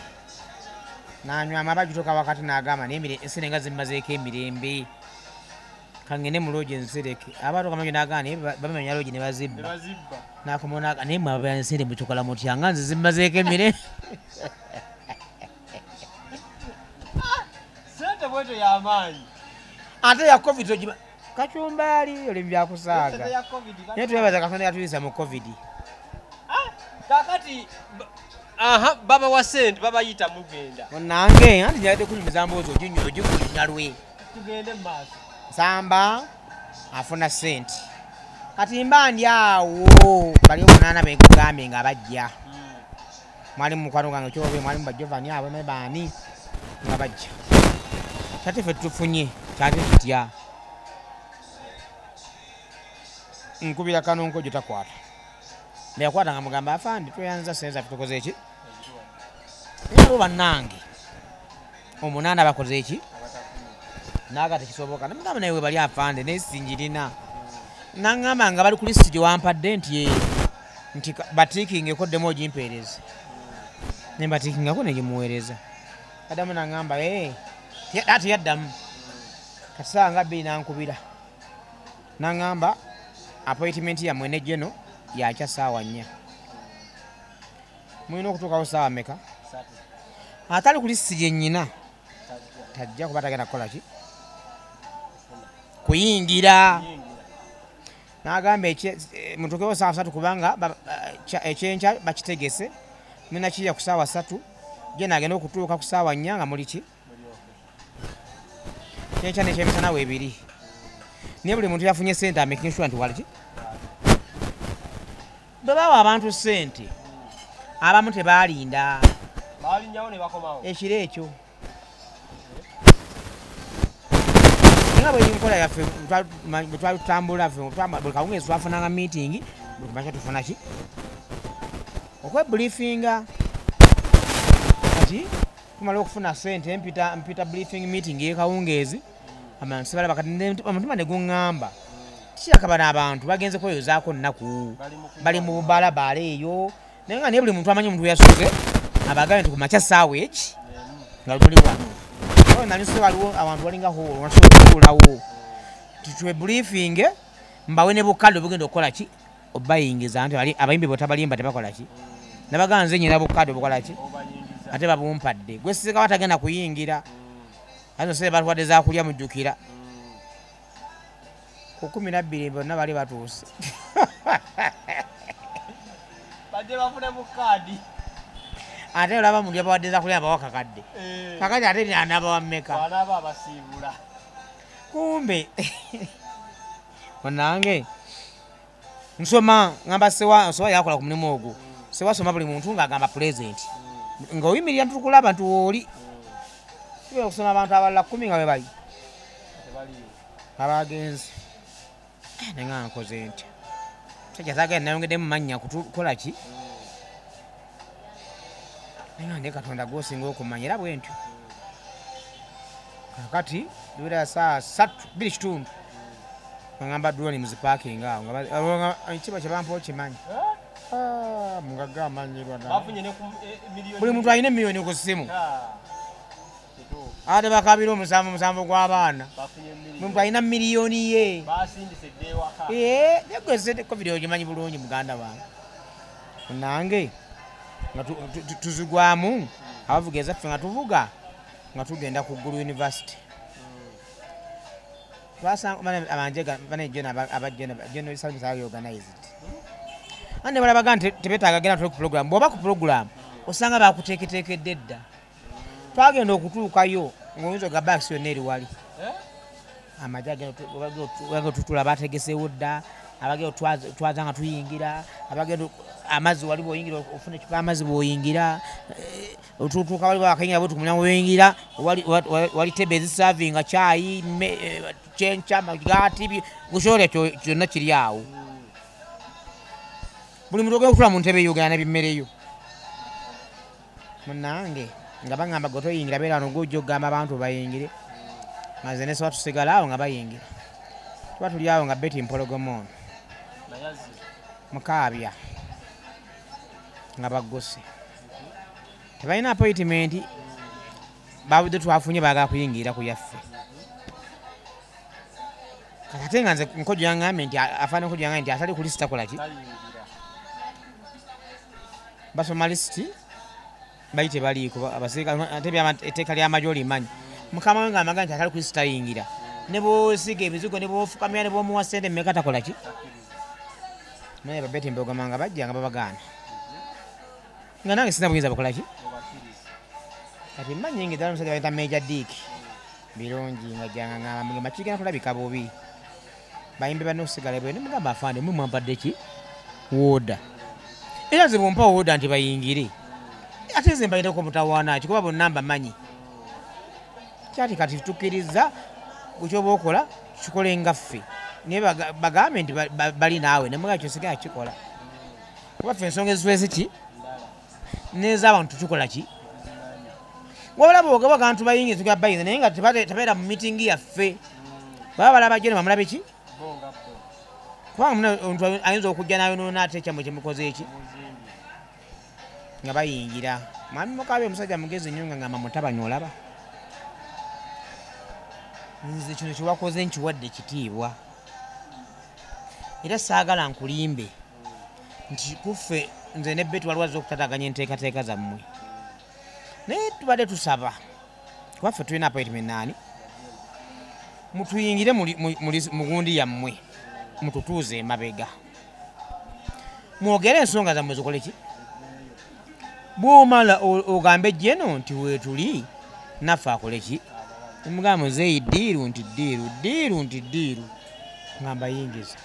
n'anywa amabagituuka wakati n'agamba ensene nga zimmazeeko emirembe kangende mu loogi enzireke abantu kamanyi n'agamba naye bamenya loogi ne bazibba n'akomawo naye mwe ababa ensene mutukola mutya nga nze zimmazeeko emirembe bweto y'amaanyi ate ya covid ogiba kacumbaali oli byakusaaga naye twebaza katonda yatuyisa mu covid kakati baba wa sente babayita mugenda nange anti nyalade kunyumiza mboozi ogikulinya lwe tugende mu maaso nsamba afuna sente kati mba ndi awo bali omunaana begugambye nga bajja mwalimu mukwano gange kyobe mwalimu bajovani abo ne baani nga bajja kati ffe tufunye kyate tutya nkubira kanonko gye takwata neyakwata nga mugamba afandi tweyanza senza tukoze eki naye abo bannange omunaana bakoze eki naaga tekisoboka namugamba naye we bali afande nesinjirina naŋŋamba nga bali ku lisiti gye wampadde nti batiikingeko ddemu ogimpeereza ne mbatiikingako negimuweereza addamu naŋŋamba ate yaddamu katisaawa nga bbiri nankubira naŋŋamba appointment yammwe ne geno yakya saawa 4 mulina okutuukawo saawa meka atali ku lisiti gye nnyina tajja kuba tagenda kukola ki kuyingira n'agamba mutuukewo saawa 3 kubanga ekyenkya bakitegese mulina kirya ku saawa 3 gye naagenda okutuuka ku saawa 4 nga muli ki kyenkya nekyemisana weebiri naye buli muntu yafunye sente amaking sure nti waliki bwe bawa abantu sente abamu tebaalinda ekiro ekyo nga bwe nkola yaffe bwe twali tutambula buli kawungezi twafunanga meeting buli kumakya tufuna ki okwebriefinga kati tumala okufuna sente mpita briefing meeting y'ekawungeezi amansibalaba kati omutima ne guŋŋamba kikiraka bano abantu bagenze kweyozaako nnaku bali mu bubalabaala eyo naye nga naye buli muntu amanyi omuntu yasuze abagambye nti ku makya ssaawa eki nga lumuli wano nalise waliwo abantu balinga holo nasobola okutuulawo titwe briefinge mbawe ne bukadde obugenda okukola ki obayingiza nti abayimbi bwetabalimba tebakola ki nabagaa nze nyina bukadde obukola ki ate babumpadde gwe siseka batagenda kuyingira azo sebe batwadde zakulya mujjukira ku 12 bonna bali batuuse badde bafune bukadi ate olaba mu lyabawadde zakulya abawakakadde kakati ate nanabawa mmeka banaba abasiibula kumbe onange nsoma ngamba sewa yakola ku mulimu ogwo sewa soma buli muntu ng'agamba pulezenti ng'oyimirira ntukulaba nti wooli kibe okusoma abantu abalala 10 nga bwe bali abagenzi nenga nkoze ntya musajja zaagenda nayongeddemu mannya kukola ki nenga ndi katonda gwosinga okumanya era bwe ntyo kakati liwera saa 2:3 ngamba droni muzipakinga awo kiba kye bampa okimanyi Mugaga amanyirwa na. Bafunye ne milioni. Buli muntu alina miliyoni ku ssimu. Ate bakabira omusanvu gw'abaana. Bafunye milioni. Muntu alina miliyoni ye. Basindise waka. Nekwese ko video gimanyi bulungi muganda wange. Nange nga tuzigwamu abavuga ezaffe nga tuvuga nga tugenda ku Gulu University. Twasanga abanjega banejena abajena service are organized. Ande balabaga nti tebetaaga genda ku program. Bwoba ku program osanga bakuteeketeekedde dda. Twagenda okutuukayo ng'oyinza ga back yonna eri wali. Amajaga tutula bategesewo dda. Abagendo twaza nga tuyingira. Abagendo amazzi wali boyingira ofuna ekipa amazzi boyingira. Otutuuka wali bakayingira bwe tukumanya boyingira. Wali tebe eziservinga chai chencha magati gushore kyonna kiri awo. Buli muntu ogenda kutula mu ntebe y'ogenda n'ebimmereyo. Munnange nga bagamba gwe toyingira beera wano gw'ojja okugamba abantu bayingire. Maze ne soba tusigala awo nga bayingira. Tuba tuli awo nga Betty Mpologoma ono. Mukaabya nga baggose. Tebalina appointment babudde twafunye baagala kuyingira ku yaffe. Kati nga nze nkojo yangambe nti afaana nkojo yangambe nti atali ku lisita kola ki? Basoma lisiti bayite baliiko abasirikale ate etteeka ly'amagye olimanyi. Mukama we ng'amaga nti atali ku lisita yingira. Ne bw'osiga ebizigo ne bw'ofukamira ne bw'omuwa ssente mmeka takola ki? Naye Betty Mpologoma nga bajja nga babagaana. Nga nange sina buyinza bukola ki? Kati mmanyi ngi ddala omusajja bayita Major Dick. Birungi nga jjanga ngamba makigenda kulabika bubi. Bayimbi banne okusigala bwe ne mugamba afande mmwe mwampadde ki? Wooda. Era nze bw'ompa wooda nti bayingire. Ate nze mbayiteko mutawaana ki kuba bonna mbamanyi. Kyati kati tukkiriza kyoba okola kikole nga ffe. Naye bagambe nti bali naawe ne mugaa kyosigala kikola. Kuba ffe ensonga ezitwese ki? N'ez'abantu tukola ki? Wabula bw'ogaba abantu bayingiza tugamba bayinza naye nga tebeera mu mitingi yaffe. Baba balaba gye ne bamulabe ki? Kubanga omuntu ayinza okujja n'ayonoona ate ekyamwe kye mukoze eki? Nga bayingira. Mwami Mukaabya omusajja mugezi nnyo nga ngamba mutabani olaba. Nze kino kye wakoze nkiwadde kitiibwa. Era saagala nkulimbe nti kuffe nze ne Betty waliwo azza okutataganya enteekateeka zammwe. Naye tubadde tusaba kuba ffe tulina appointment naani mutuyingire mu gundi yammwe mututuuze emabega mwogere ensonga zammwe zikole ki? Bw'omala ogambe jjeno nti weetuli naffe akole ki? Omugamba muzeeyi ddiiru nti ddiiru nti ddiiru nga mbayingiza.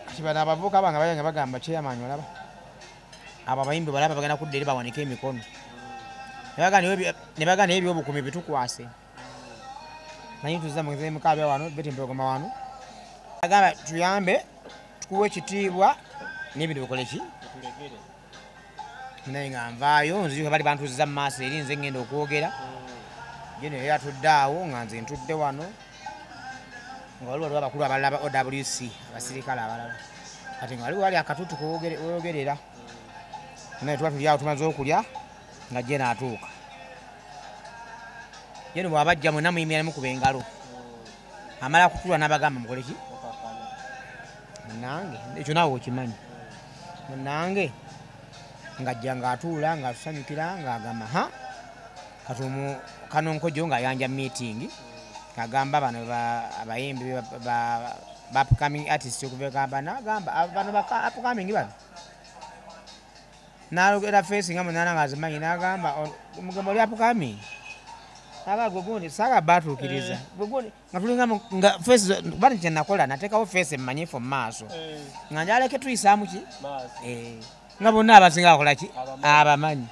Kati bano abavubuka bange bayanga bagamba kyeyamaanyi olaba. Abo abayimbi balaba bagenda kudda eri bawanike emikono. Ne bagana ebyobukumi bitukwase. Naye tuzza Muzeeyi Mukaabya wano, Betty Mpologoma wano. Agamba tuyambe tukuwe ekitiibwa n'ebintu bikole ki? Naye nga nvaayo nzirika bali bantuuziza mu maaso eri nze ngenda okwogera. Ye naye atudde awo nga nze ntudde wano. Nga waliwo abakulu abalala OWC abasirikale abalala. Kati nga waliwo wali akatutu kweyogerera. Naye tuba tuli awo tumaze okulya nga jje n'atuuka. Ye no bw'abajja mwenna muyimira ne mukuba engalo. Amala kutulwa n'abagamba mukole ki? Munnange ekyo naawe okimanyi. Munnange ng'ajja ng'atuula ng'atusanyukira ng'agamba kano nkojo ng'ayanja meeting ng'agamba bano abayimbi ba upcoming artists okuvekamba n'agamba bano ba upcoming bano n'alogera face nga munana ng'azimanyi n'agamba omugamba oli upcoming aga gwe gundi saaga baatuukiriza gwe gundi nga tulinga nga face bani kye nakola nateekawo face emmanyifu mu maaso nga njaleke tuyisaamu ki nga bonna abasinga bakola ki abamanyi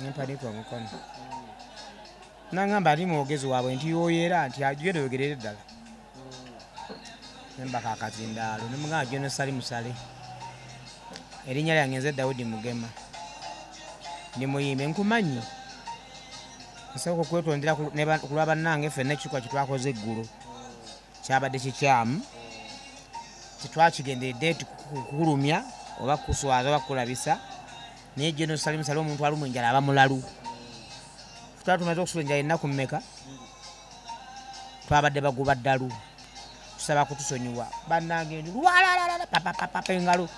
nempadiko omukono nangamba ali mwogezi waabwe nti yooyera nti agenda oyogerere ddala nembaka akazindaalo nemugamba gyono sali musale erinnya lyange nze Dawudi Mugema ndi muyimbi nkumanyi nsooka okwetondera ku lwa bannange ffenna ekikwa kye twakoze eggulo kyabadde kikyamu tetwakigenderedde kukulumya oba kuswaza oba kulabisa naye General Salim Saleh omuntu alumwa enjala aba mulalu tutala tumaze okusula enjala ennaku mmeka twabadde baguba ddalu tusaba kutusonyiwa bannange papapapa engalo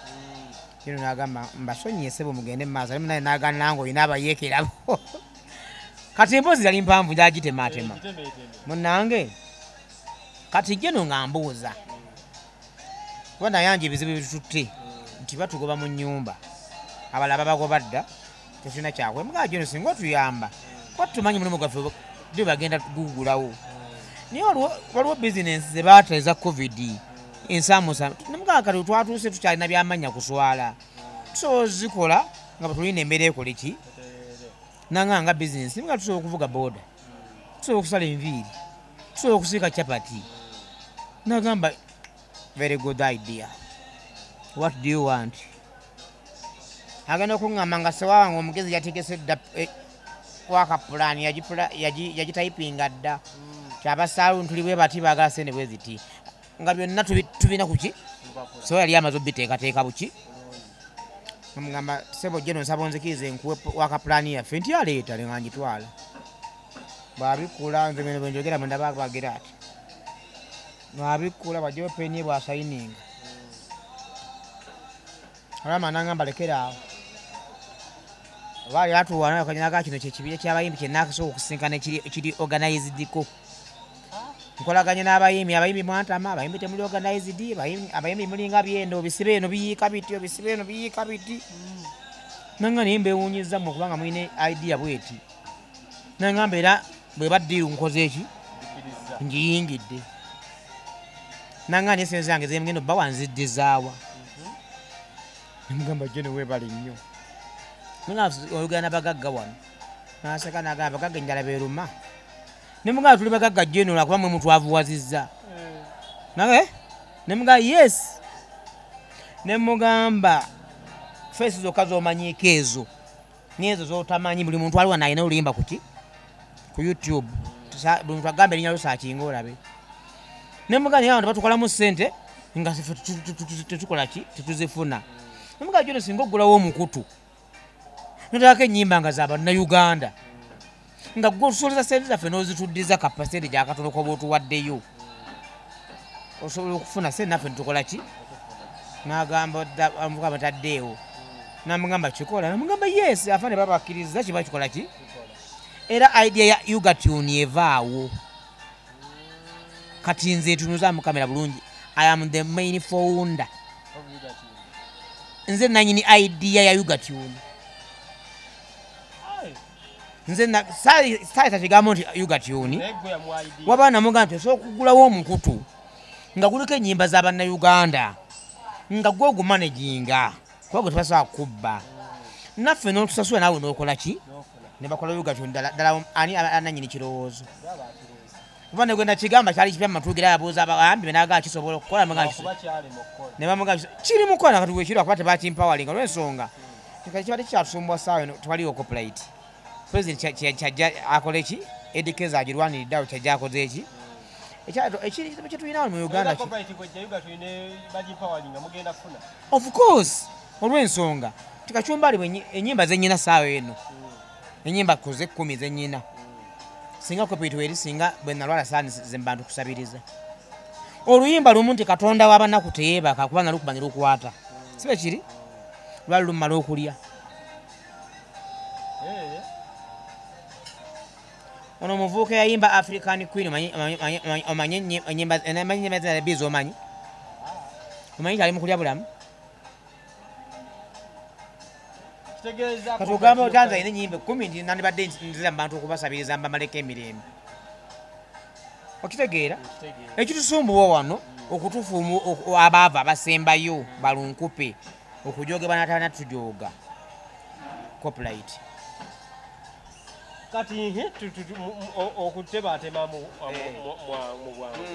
kino nagamba mbasonyiye ssebo mugende mumaaso alimu naye nagana nange olina abayeekerabo kati emboozi yali mpanvu njagitematema munnange kati geno nga mbuuza kuba nayanje ebizibu ebitutte nti batugoba mu nnyumba abalaba bagoba dda tetulina kyakwe mugaa geno singa otuyamba kuba tumanyi mulimu gwaffe dio bagenda gugulawo naye waliwo bizinensi ze baateza covid ensamusa nemugaa kati twatuuse tukyalina byamanya kuswala tusobola zikola nga bwetulina embeera ekola eki nanga bizinensi nemugaa tusobola okuvuga boda tusobola okusala enviiri tusobola okusiika chapati nagamba very good idea what do you want agenda okuŋŋamba nga sewaba nga omugezi yategese dda wakapulaani yagitayipinga dda kyabasaaluuni tuli bwe bati baagala sente bwe ziti nga byonna tubina kuki so yali amaze obiteekateeka buki omugamba sebo geno nsaba onzikirize nkuwe wakapulaani yaffe nti aleeta nga ngitwala bwabikula nze bino bwenjogera mwenda bagira ati bwabikula bajjewo peni bwasayininga olama nangamba lekeraawo oba yatuwana akanyanaga kino kyekibira kyabayimbi kyenakisobola okusinkana ekiri organizedko nkolaganye n'abayimbi abayimbi mwantama abayimbi temuli organized abayimbi mulinga byendo bisibe eno biyiika biti obisibe eno biyiika biti nanga naye mbewuunyiza mu kubanga mulina idea bweti nangamba era bwe baddiiru nkoze eki ngiyingidde nanga naye sente zange zemugenda obba wanziddizaawa nemugamba geno webale nnyo oyogera nabagagga wano naseka nagamba bagagga enjala beruma nemugamba tuli bagagga geno lwakuba mwe mutwavuwazizza naye nemugamba yes nemugamba fesi zokka zomanyiiko ezo nezo zotamanyi buli muntu aliwa nalina oluyimba kuki ku YouTube buli muntu agamba erinnya lusakinga olabe nemugamba naye abantu batukolamu ssente nga tetukola ki tetuzifuna nemugamba geno singa oggulawo omukutu notako ennyimba nga zabannauganda nga gotusoleza sente zaffe n'ozituddiza kapasente gyakatono koba otuwaddeyo osobola okufuna sente naffe nitukola ki nagamba amuvuga bataddeewo namugamba kikola namugamba yes afa ne babakkiriza kiba kikola ki era idea ya Yugatune evaawo kati nze tunuza mukamera bulungi I am the main founder nze nanyini idea ya Yugatune nze na sai kigambo nti Yugatune waba namugamba nti osobola okugulawo omukutu nga guliko ennyimba z'abannayuganda nga gwe ogumanaginga kuba gwe tebasobola kubba naffe n'otusasula naawe n'okola ki ne bakola Yugatune ddala ani ananyini kirowoozo kuba negwenda kigamba kyali kipya mumatugira yabuuza abayambi benagaa kisobola okukola ne bamugaa kiri mukola kati wekiri akuba tebakimpawalinga olw'ensonga kibadde kikyatusumbwa saawa tewaliwo copyright president kyajja akole ki edikeza agirwaniridde awo kyajja akoze eki ekizibu kyetulinawo mu Uganda of course olw'ensonga tikakyumbali ennyimba zennyina saawa eno ennyimba koze 10 zennyina singa kopito eri singa bwe nalwala saani zembantu kusabiriza oluyimba lumu nti Katonda w'abanaku teyeebaka kuba nalukumanya lukwata sibe kiri lwali lumala okulya ono omuvubuka yayimba African Queen omanyi ennyimba zinabizi omanyi kyali mu kulya bulamu katugamba otanza ayina ennyimba 10 nti nandibadde nziza mu bantu okubasabiriza mbamaleko emirembe okitegeera ekitusumbuwa wano okutuufu abaava abasembayo balunkupe okujogebwa natalina tujooga copyright kati okutebatema mu bwangu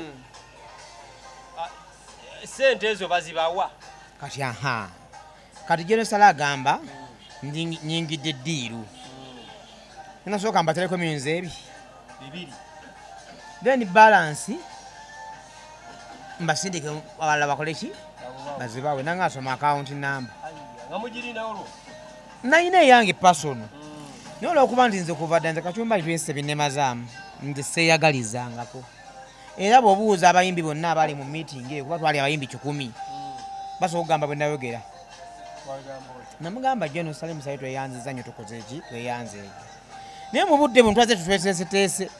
sente ezo bazibawa kati kati General Saleh agamba nyingidde eddiiru nasooka mbatereko emyezi ebiri then balance mbasindike abalala bakole ki bazibawe nanga asoma account number nga mugirina olwo nayina eyange personal naye olwokuba nti nze kuva dda nze Kacumba litwese binnemazaamu nze seeyagalizangako era bw'obuuza abayimbi bonna abali mu meeting eyo kuba twali abayimbi 100 basobola okugamba bwe nayogera namugamba General Salim Sale tweyanziza nnyo tukoze eki tweyanze ekyo naye mu budde bwe twaze tutweteeseteese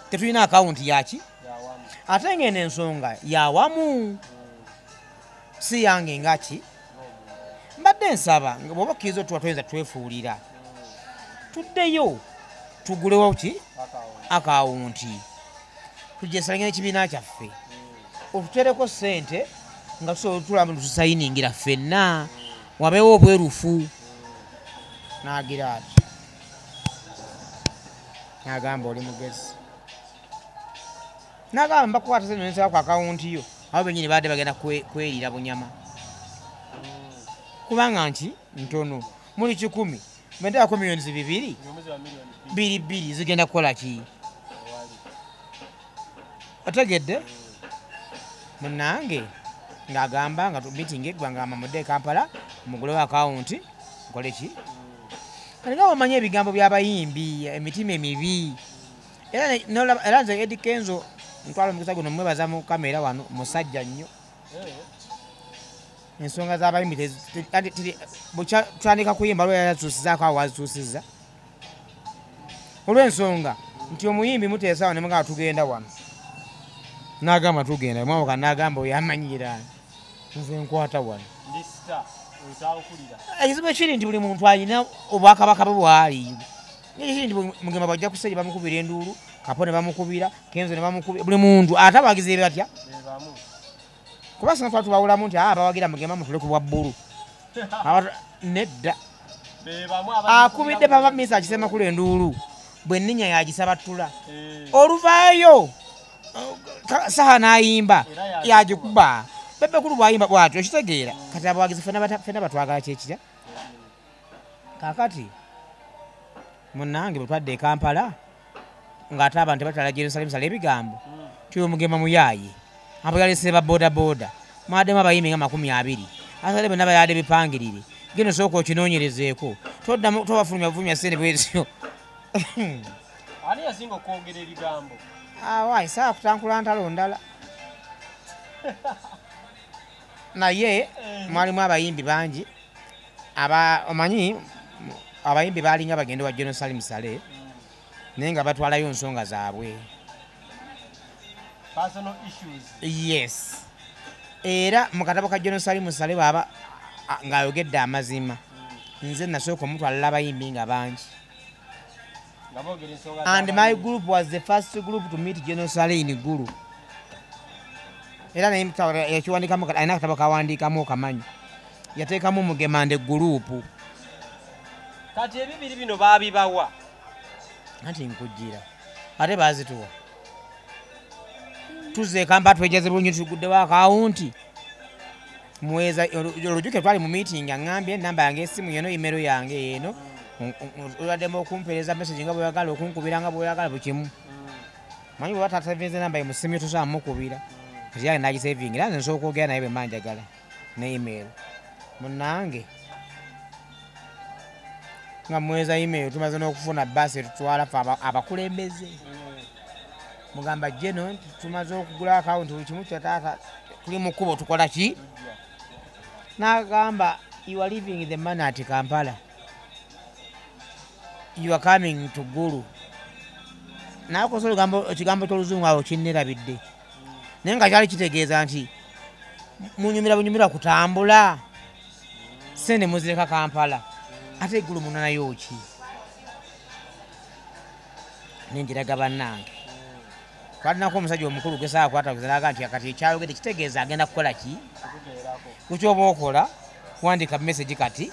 tetulina akawunti yaki ate ng'eno ensonga yawamu si yange ngaki mbadde nsaba nga bw'oba kkiriza otuba toyinza twefuulira tuddeyo tugulewo ki akawunti tujesalangire ekibiina kyaffe otutereko ssente nga tusobola otulaba tusayiningira ffenna wabeewo obwerufu n'agira ati n'agamba oli mugezi n'agamba mbakukwata sente nensaba ku akawunti yo abo bennyini badde bagenda kweriira bunyama kubanga nki ntono muli 100 mbendako miliyoni 2 zigenda kukola ki otegedde munange ng'agamba nga meeting eggwa nga mamudde Kampala mugulewo akawunti nkole ki kati nga bamanye ebigambo by'abayimbi emitima emibi era nze Eddie Kenzo ntwala omukisa guno mwebaza mu kamera wano musajja nnyo ensonga z'abayimbi bwetutandika kuyimba lwe yazituusizaako awo wazituusiza olw'ensonga nti omuyimbi muteesawo ne mugamba tugenda wano n'agamba tugenda mwamuka n'agamba oyo amanyira nze nkwata wano ekizibu ekiri nti buli muntu alina obwakabaka bwe bwali ekiri nti mugema bajja kusajja bamukubira enduulu Kapo ne bamukubira Kenzo ne bamukubira buli muntu ate abagize batya kuba singa twali tubawulamu nti abawagira mugema mutule ku bwa bbulu nedda akubidde papa misa akisema kula enduulu bwe nninya yagisaba ttula oluvaayo saha n'ayimba yagikuba bebe kulu bwayimba bwatyo okitegeera kati abawagizi ffenna batwagala kyekirya kaakati munnange bwe twadde e Kampala ng'ate abantu tebatwala Jerusalem Sale ebigambo tyo mugema muyaaye abo yalese ba boda maademu abayimbi nga 20 asale bwe nabayade bipangirire geno sooka okinoonyerezeeko tobafulumya sente bwezio ani yasinga okwogera ebigambo wayi saa kutankula ntalo ndala naye mwalimu abayimbi bangi omanyi abayimbi balinga bagende wa General Salim Sale naye nga batwalayo nsonga zaabwe personal issues yes era mu katabo ka General Salim Sale baba ng'ayogedde amazima nze nasooka omutwalira abayimbi nga bangi and my group was the first group to meet General Sale in Gulu era naye yakiwandikamu alina akatabo kawandiikamu okamanyi yateekamu mugemande gurupu kati ebibiri bino baabibawa anti nkujjira ate baazituwa tuzze Kampala twejaze bulungi tuguddewo akawunti muweza olujuke twali mu meeting aŋŋambye enamba yange esimu yeno imero yange eno oladdemu okumpeereza message nga bweyagala okunkubira nga bweyagala bukimu manyi bwe batasavinze enamba ye mu ssimu tosobola mukubira kati yange nagisavinga era nze nsobola okwogera naye bwe manjagala ne email munnange nga muweza email tumaze n'okufuna basi etutwala fe abakulembeze mugamba Jeno tumaze okugula akawunti buli kimu kyataata tuli mu kkubo tukola ki n'agamba you are leaving the man at Kampala you are coming to Gulu nakosa ekigambo ky'oluzungu awo kinnerabidde naye nga kyali kitegeeza nti munyumira bunyumira kutambula sente muzireka Kampala ate Gulu munanayo ki nenjiraga bannange twalinako omusajja omukulu gesaa kwataga nti akati ekyayogedde kitegeeza agenda kukola ki kukyoba okola wandika message kati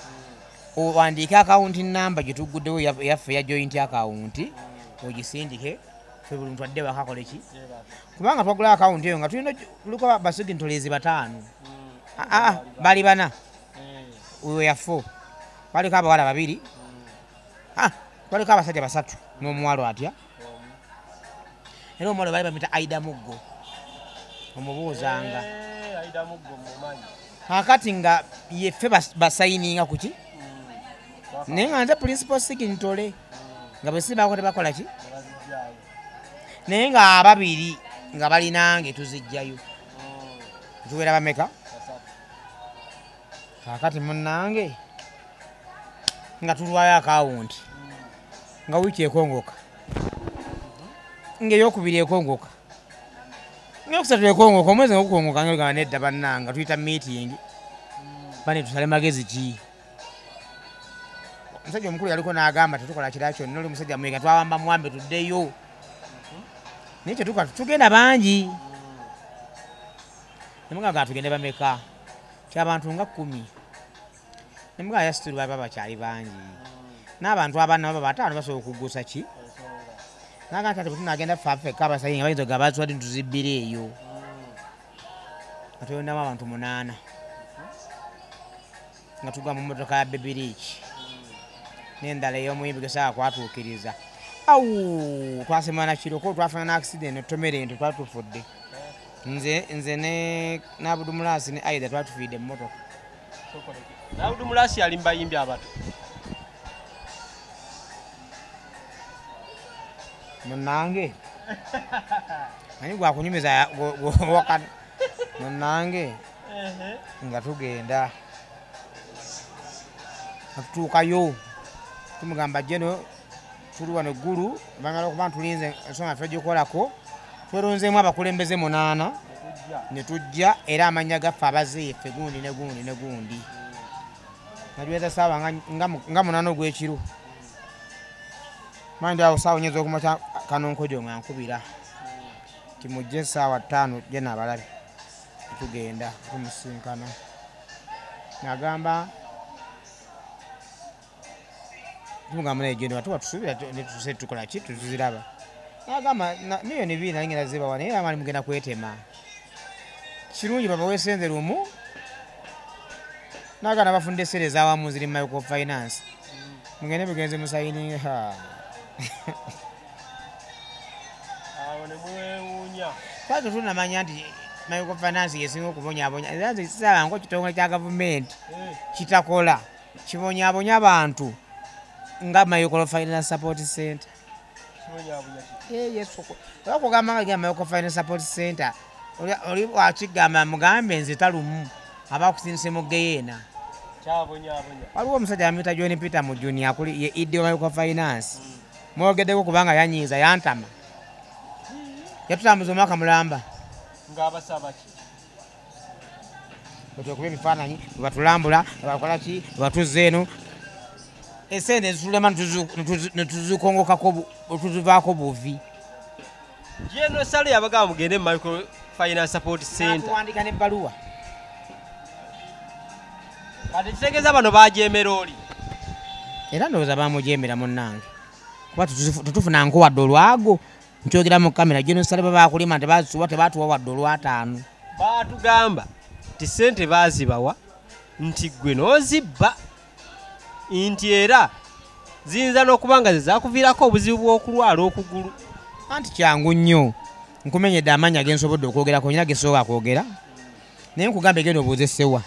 owandiike akawunti namba gye tuguddewo yaffe ya joint akawunti ogisindike fe buli muntu adde wakakole ki kubanga twagula akawunti eyo nga tuliko basugi ntolezi 5 bali 4 oyo yaffe baliko abawala 2 baliko abasajja 3 n'omuwalo atya era omuwalo bali bamita Aida Muggo omubuuzanga Aida Muggo mumanyi kakati nga yeffe basayininga kuki naye nga nze principal signatory nga bwe sibaako tebakola ki naye nga ababiri nga balinange tuzijjayo tubeera bameka kakati munnange nga tulwayo akawunti nga wiiki ekongoka ngaeyokubiri ekongoka ngaokusatu ekongoka omwezi nga gukongoka nga nedda bannanga tuyita meeting bane tusale magezi ki omusajja omukulu yaliko n'agamba tetukola kira kyonna oli musajja mwega twawamba muwambe tuddeyo naye kyetuka tugenda bangi nemugaga tugende bameka kyabantu nga 10 nemugaga yasituli baba bakyali bangi n'abantu abana baba bataano basobola okugusa ki naga nti tunagenda ffeffeka abasayi nga bayinza ogaba batswadde tuzibbira eyo nga tuyondamu abantu 8 nga tugwa mu mmotoka ya bebiriki n'endala ey'omuyimbi gesaa kwatuukiriza awu twasemana kiroko twafuna n'accident etomere ente twatufudde nze ne Abudumulasi ne Aida twatufiidde mu mmotoka Abudumulasi yali mbayimbi abato munnange ani gwakunyumiza wakati munnange nga tugenda atutuukayo tumugamba jeno tuli wano eggulu bangala okuba ntulinze ensonga ffe gyokolako twerunzeemu abakulembeze 8 ne tujja era amanya gaffe abazeeffe gundi ne gundi ne gundi nagiweza saawa nga 8 ogw'ekiro mandi awo saawa nyeza okumakya kanonkojo nga nkubira timujje saawa 5 je n'abalabe tugenda tumusinkana nagamba tumugamba naye genda batuba tusuubira netuse tukola ki tuziraba nagamba miliyoni 2 naye ngenda zibawa naye amali mugenda kwetema kirungi baba wesenze lumu nagana bafunde sere z'awamu ziri microfinance mugende bugenze musayininge awo ne mwewuunya kati tunamanya nti microfinance yesinga okubonyabonya era nze kisaba ngo kitongole kya gavumenti kitakola kibonyabonya abantu nga microfinance support center okugamba nga microfinance support center oli wakigamba mugambe nze talumu abakusindise mu geyeena waliwo omusajja amuyita John Peter mu junior akuli ye idio microfinance mwogeddeko kubanga yanyiiza yantama yatutambuza omwaka mulamba ng'abasabaki otekuba ebifaananyi webatulambula webakola ki webatuzza eno esente ezitulema netuzikongokako tuzivaako buvi General Sale yabagamba mugende mu microfinance support center tuwandika n'ebbaluwa kati kitegeeza bano bajeemera oli era ndowooza bamujemera munnange kuba tetufuna nkowadde olwago nkyogera mu kamera General Sale babakulima tebatuwa wadde olw'5 baatugamba ti sente baazibawa nti ggwe n'ozibba nti era ziyinza n'okuba nga ze zaakuviirako obuzibu bw'okulwala okugulu anti kyangu nnyo nkumenyedde amanya gensobodde okwogerako nyina gesobola kwogera naye nkugamba genda obuuze Sewa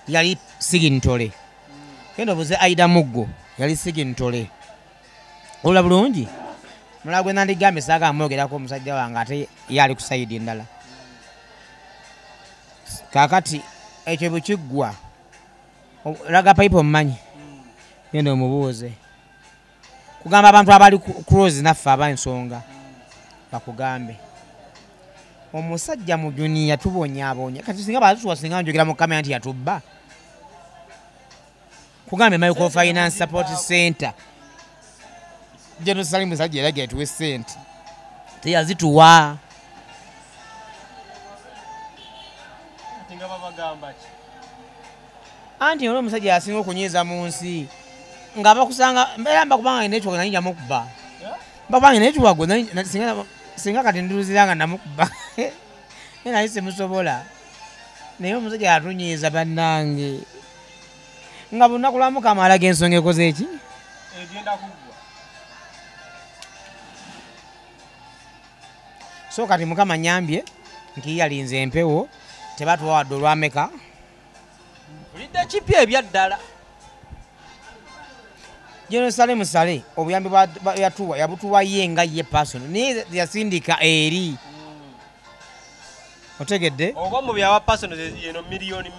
yali Sigintole genda obuuze Aida Muggo yali Sigintole olula bulungi mulala gwe nandigambe saagamba mwogerako omusajja wange ate yali ku sayidi endala kaakati ekyo bwe kiggwa laga payipo omumanyi genda omubuuze kugamba abantu abali close naffe ab'ensonga bakugambe omusajja mu juniya tubonyaabonya kati singa bazituwa singa njogera mu kamera nti yatubba kugambe microfinance support center General Sale musajja era getuwe sente teyazituwa anti olwo omusajja yasinga okunyiiza mu nsi nga bakusanga mbeera mbakubanga nekiwago nayinja mukuba bakubanga nekiwago singa kati nduluziranga namukuba naye simusobola naye omusajja yatunyiiza bannange nga bunaku lwa Mukama alaga ensonga ekoze eki so kati Mukama nyambye nkiyalinze empewo tebatuwa wadde olwameka Ojjidde kipya ebyaddala. Jerusalem Sale obuyambi yatuwa yabutuwa yenga ye person ni yasindika eri otegedde oba mu byawa person yeno miliyoni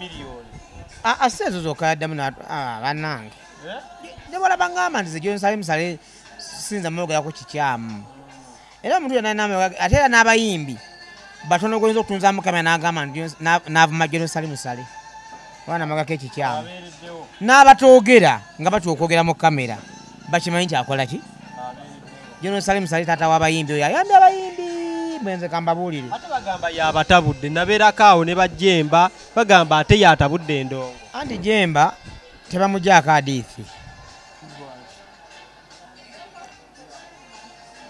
asezo zokayaddamu banange nebola bangamba nti Jerusalem Sale sinza mwogera ko kikyamu era omuntu yena name ate era n'abayimbi batono goyinza okutunza Mukama n'agamba n'avuma Jerusalem Sale wana magake kikyamu n'abatoogera nga batwokwogera mu kamera bakimanyi kyakola ki Jerusalem Sale tata w'abayimbi oyo ayambye abayimbi benze kambabuulire ate bagamba yabatabudde nabeerako awo ne bajjemba bagamba ate yatabudde endongo anti jemba tebamugyako adiithi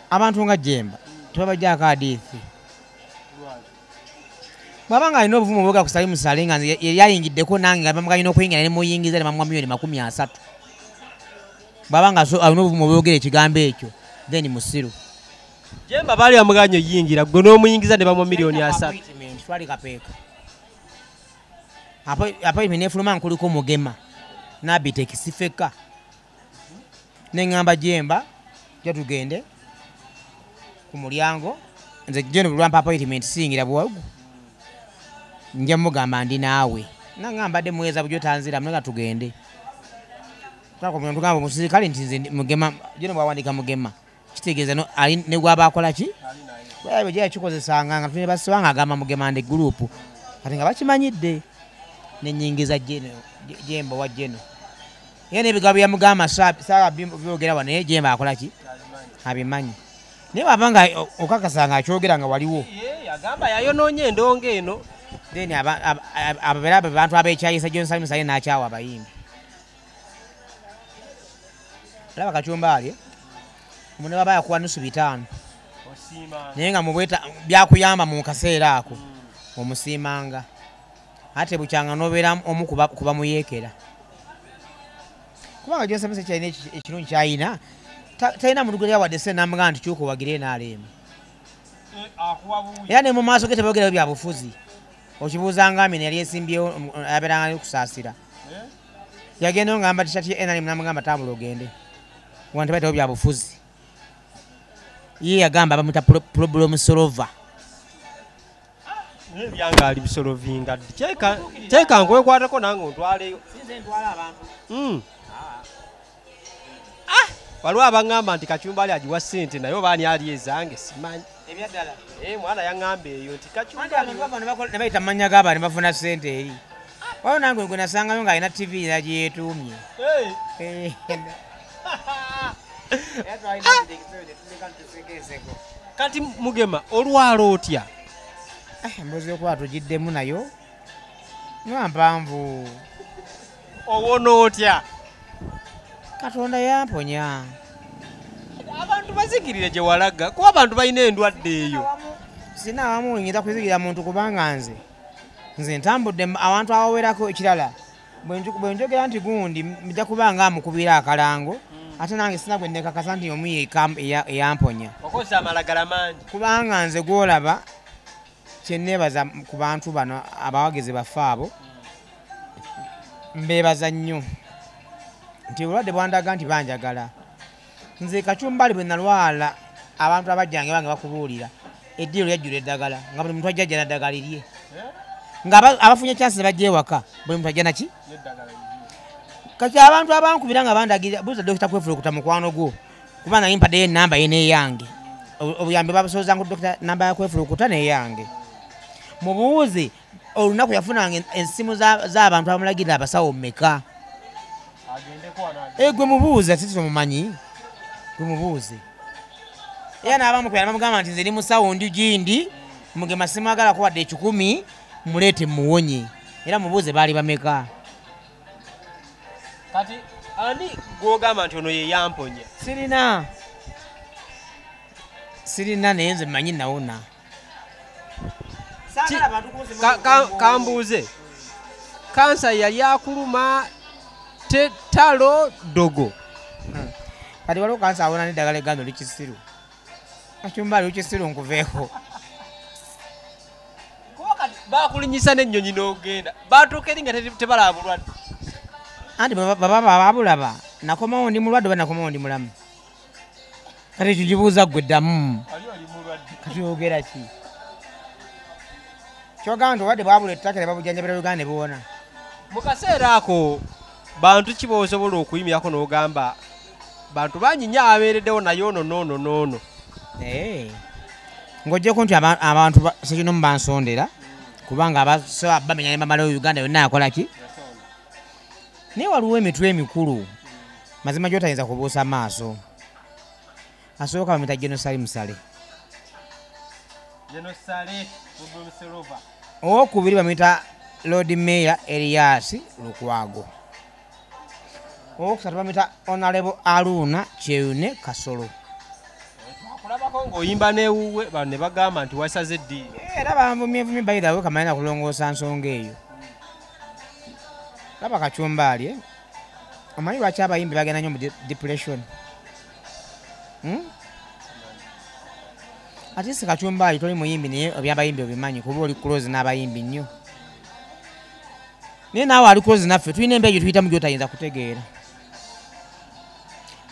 abantu nga jemba tebabagyako adiithi bwabanga alina obuvumu obwoga ku Salimu Sale nga yali ayingiddeko nange nga bamuganyina okuyingira ne muyingiza ne bamuwa miliyoni 30 bwabanga alina obuvumu obwogera ekigambo ekyo then musiru jemba baali bamuganya oyingira gwe n'omuyingiza ne bamuwa miliyoni 3 twali kapeeka appointment nefuluma nkuliko Mugema nabita ekisifeka neŋŋamba jemba jatugende ku mulyango nze jeno bulwampa appointment singira bwagu nja mugamba ndi naawe nangamba de mweza bujyo tanzira mnega tugende twako muntu gamba musirikale ntinze Mugema jeno bwawandika Mugema kitegeeza no ali ne gwaba akola ki bwe je akikozesanga nga tune baswanga agamba Mugema ndi group kati nga bakimanyidde nenyingiza jemba wa jeno yene ebigambo bya Mugama saba byogera wane jemba akola ki abimanyi ne babanga okakasanga akyogera nga waliwo agamba yayonoonye endongo eno then ababera abantu abekyayisa Jerusalem Sale n'akyawa abayimbi laba kacyumba ali umuntu baba yakuwa nusu 5 naye nga mubweta byakuyamba mu kaseera ako omusiimanga ate bukyanga nobeera omu kuba muyeekera kubanga Jerusalem Sale kyalina ekirungi kyayina talina muntu gwe yawadde ssente n'amugamba nti kyuka owagire n'aleemu era ne mu maaso ge tebogerayo byabufuzi okibuuzanga amina yali esimbyewo abeeranga ali kusaasira yagenda ngamba tishati enalimu namugamba tambula ogende wanti bayitawo byabufuzi ye yagamba bamuta problem solver byanga ali bisolovinga kyeka nkwekwatako nange ontwaleyo waliwo abangamba nti Kacyumba ali agiwa ssente naye obaani ali ezange simanyi ebyaddala mwana yaŋŋamba eyo nti Kacyumba ne bayita mu mannya g'abantu ne bafuna ssente eri waliwo nange gwe nasangayo ng'alina TV era gye yeetuumye kati Mugema olwala otya embuzi yokuba tugiddemu nayo niwa mpanvu owona otya Katonda yamponya abantu bazikirire gye walaga kuba abantu balina endwadde eyo sina wamu nyinza kuzikirira muntu kubanga nze ntambudde abantu abawerako ekirala bwe njogera nti gundi mujja kubanga amukubira akalango ate nange sina gwe nekakasa nti omu eyamponya okozesa amalagala mangi kubanga nze gwolaba kyenneebaza ku bantu bano abawagizi baffe abo mbeebaza nnyo nti obulwadde bwandaga nti banjagala nze Kacumbali bwe nalwala abantu abajjange bange bakubuulira eddiiro lyajjula eddagala nga buli muntu ajja ajja n'eddagala lirye nga abafunye chansi bajja ewaka buli muntu ajja naki kati abantu abankubira nga bandagirira buuza Dr. Kwefulukuta mukwano gwo kuba naye mpaddeyo ennamba ye n'eyange obuyambi babusoozanga ku Dr. namba ya Kwefulukuta n'eyange mubuuze olunaku yafunanga ensimu z'abantu abamulagirira abasawo mmeka gwe mubuuze sisi mumanyi gwe mubuuze era n'abamukubira bamugamba nti nze ndi musawo ndi gindi Mugema simwagala kuwadde 10 muleete muwonye era mubuuze baali bameka kati ani gwogamba nti ono ye yamponya sirina naye nze mmanyi nawona kambuuze kansa yali akuluma talo dogo kati waliwo kansa awona n'eddagala eganda Lukisiru Kacumbali Lukisiru nkuveeko bakulinyisa n'ennyonyi n'ogenda batuuka eri nga tebalaba bulwadde anti baba babulaba nakomawo ndi mulwadde oba nakomawo ndi mulamu kati kijibuuza ggwe ddamu kati oyogera ki kyogamba nti obadde bwabula ettaka ne babujjanjabira Uganda ne buwona mu kaseera ako bantu ki bosobola okuyimyako n'ogamba bantu banyinya abeereddewo naye ono noono ng'oggyeko nti abantu sekinomu bansondera kubanga bamenya ne bamalawo Uganda yonna yakola ki naye waliwo emitwe emikulu mazima gy'otayinza kubuusa maaso asooka bamuyita Genosali Musale owokubiri bamuyita Lord Mayor Elias Lukwago owokusatu bamuyita Honorable Aruna Cheune Kasolo kulabako ng'oyimba n'ewuwe bano ne bagamba nti wasaze eddiini era banvumyevumye bayirawe kamalina kulongoosa nsonga eyo laba Kacumbali omanyi lwaki abayimbi bagenda nnyo mu depression ate si Kacumbali toli muyimbi naye ebyabayimbi obimanyi kuba oli close n'abayimbi nnyo naye naawe ali close naffe tulina embeera gye tuyitamu gy'otayinza kutegeera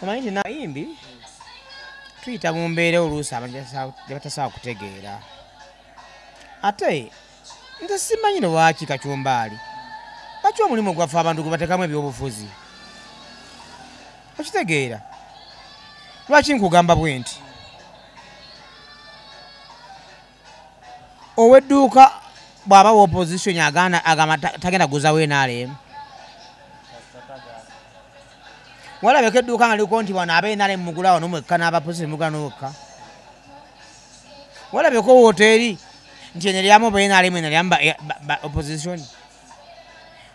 omanyi nti nabayimbi tuyita mu mbeera oluusi abantu gye batasobola kutegeera ate nze simanyi lwaki Kacumbali lwaki omulimu gwaffe abantu gwe batekamu ebyobufuzi okitegeera lwaki nkugamba bwe nti ow'edduuka bw'aba wa opposition agamba tagenda kuguzawo NRM walabeko edduuka nga liko nti wano aba-NRM mugula wano mwekka n'abaposisi mugula n'wekka walabeko woteeri nti eno eryamu aba-NRM eno eryamu opposition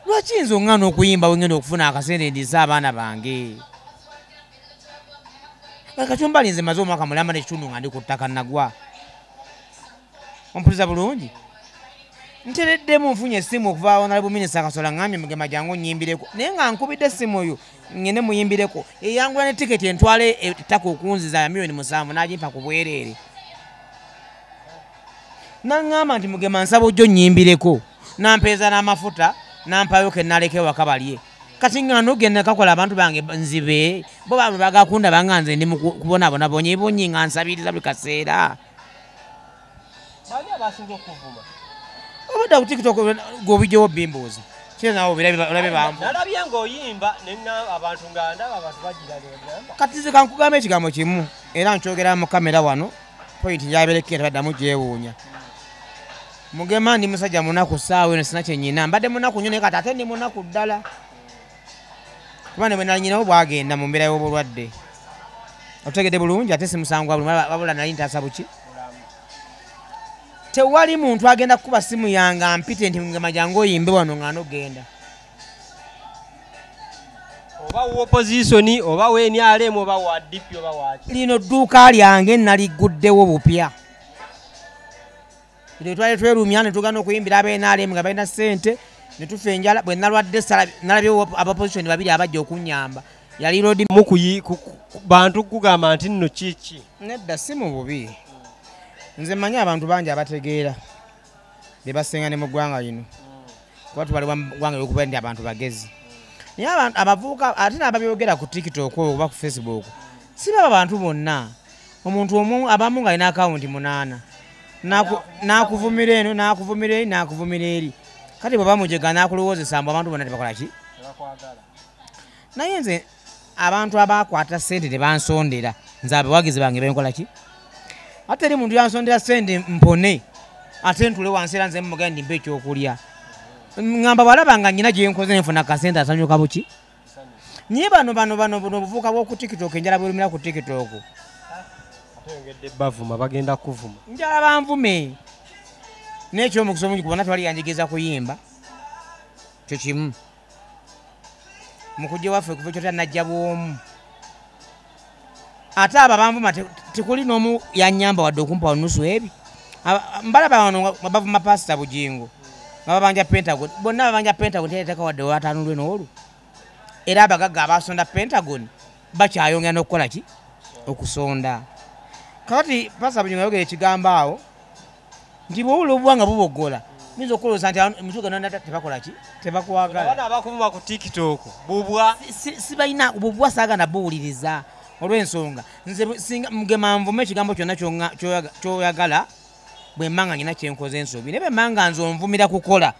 lwaki nze oŋŋaana okuyimba wengenda okufuna akasente ndiisa abaana bange Kacumbali nze maze omwaka mulamba n'ekitundu nga ndi ku ttaka nagwa ompuliriza bulungi ntereddemu nfunye essimu okuva Honorable Minister Kasola ngambye mugema jangu onnyimbireko naye nga nkubidde essimu oyo ngende muyimbireko eyangula ne tiketi entwale ettaka okunziza ya $7,000,000 n'agimpa ku bwereere naŋŋamba nti mugema nsaba ojjo nnyimbireko nampeeza n'amafuta nampayo ke naleke waka balye kati nga nogenda kakola abantu bange nzibe bo babe bagakunda banga nze ndi kubonabona bonyi nga nsabiriza buli kaseera bani abasinga okuvuma obadde ku TikTok gobijjawo bimbuuza kyenawo olabe bambu nalabye ng'oyimba nenna abantu nga ndaba abantu bagira negamba kati nze kankugamba ekigambo kimu era nkyogera mu kamera wano pointi yaberekera baddamu gyewuunya mugema ndi musajja munaku ssaawa eno sina kyenyina mbadde munaku nnyo naye kati ate ndi munaku ddala kuba ne bwe nalinyinawo bwagenda mu mbeera y'obulwadde otegedde bulungi ate simusangwa buli wabula nali ntaasa buki tewali muntu agenda kukuba simu yange ampite nti mugema jangu oyimbe wano nga nogenda oba wa opposition oba wa NRM oba wa DP oba waki lino dduuka lyange naliguddewo bupya twali twerumya ne tugana okuyimbira aba-NRM nga balina ssente ne tufa enjala bwe nalwadde nalabyewo abaposition babiri abajja okunnyamba yali Lord bantu kugamba nti nno kiki nedda si mu bubi nze mmanyi abantu bangi abategeera be basenga ne mu ggwanga lino kuba tubali ggwanga lyokuba ndi abantu bagezi naye abavubuka ate n'ababyogera ku TikTok oba ku Facebook si baba bantu bonna omuntu omu abamu nga alina akawunti 8 nakuvumira eno nakuvumira eri nakuvumira eri kati bwe bamujega nakulowoozesa mbu abantu bonna tebakola ki naye nze abantu abakwata ssente tebansondera nze abawagizi bange benkola ki ate eri muntu yansondera ssente mpone ate ntule wansi era nze mugenda ndimpa ekyokulya ngamba balabanga nnyina gyenkoze nfuna kasente asanyuka buki naye bano obuvubuka bw'oku TikTok enjala bwerumira ku TikTok atengedde bavuma bagenda kuvuma njala banvume n'ekyomukisa omungi kubona twali yanjigeza kuyimba kyo kimu mukujja waffe kuva ekyo tanajja bwomu ate abo banvuma tekuli n'omu yannyamba wadde okumpa nusu ebi mbalaba wano bavuma pasita Bujingo nga babanja Pentagon bonna babanja Pentagon tereteka wadde watanulwe n'olu era abagagga abasonda Pentagon bakyayongera n'okukola ki okusonda kati pasita Bujingo yayogera ekigambo awo nti bw'obula obuwanga bubogola minza okuloza nti mutuga nanda tebakola ki tebakwagala abana abakuvuma ku TikTok bubwa sibalina bubwa saagana buwuliriza olw'ensonga nze singa mugema nvume ekigambo kyonna kyoyagala bwe mmanga nyina kyenkoze ensobi naye bemmanga nze onvumira kukola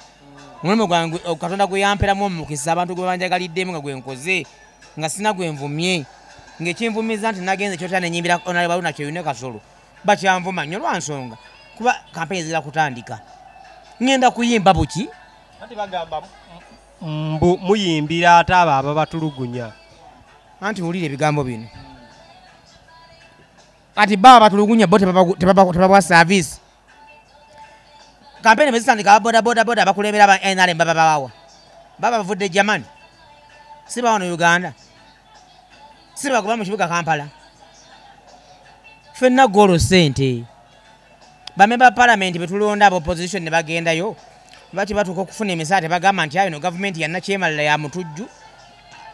omulimu gwange katonda gwe yamperamu omukisa abantu gwe banjagaliddemu nga gwenkoze nga sina gwenvumye ng'ekinvumiza nti nagenze kyota nenyimbira onalbaluna kyeyune kasolo bakyanvuma nnyo lwansonga kuba kampeni zira kutandika ngenda kuyimba buki ati bagamba muyimbira ate abo ababatulugunya anti wulira ebigambo bino kati baba batulugunya bo tebabawa service kampeni bezitandika boda abakulembera aba NRM bababawa baba bavudde Germany siba wano Uganda siba kuba mu kibuga Kampala fenna golo sente bamemba parliament betulonda aba opposition ne bagendayo bati batuko okufuna emisaate bagamba nti ayo no government yanna kyemalira ya mutujju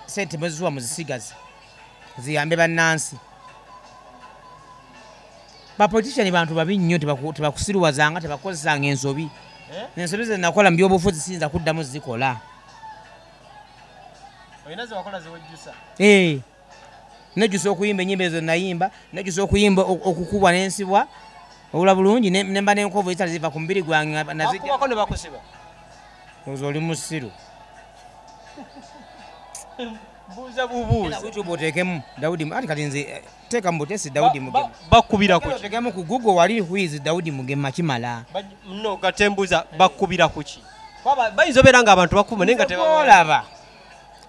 sente mwezuwa muzisigazi ziyambe bannansi bapolitician bantu babi nnyo tebakusiruwazanga tebakozesanga ensobi ensobi ze nakola mu byobufuzi siyinza kuddamu zikola nejjusa okuyimba ennyimba ezo nayimba nejjusa okuyimba okukubwa n'ensibwa obula bulungi nemba n'enkovu ezitali ziva ku mubiri gwange ozo oli musiru buuza bubuuza YouTube oteekemu Daudi ati kati nze teeka mbutesi Daudi Mugema bakubira ku oteekemu ku Google wali quiz Daudi Mugema kimala no katembuza bakubira ku ki bayinza obeera nga abantu bakuma naye nga tebalaba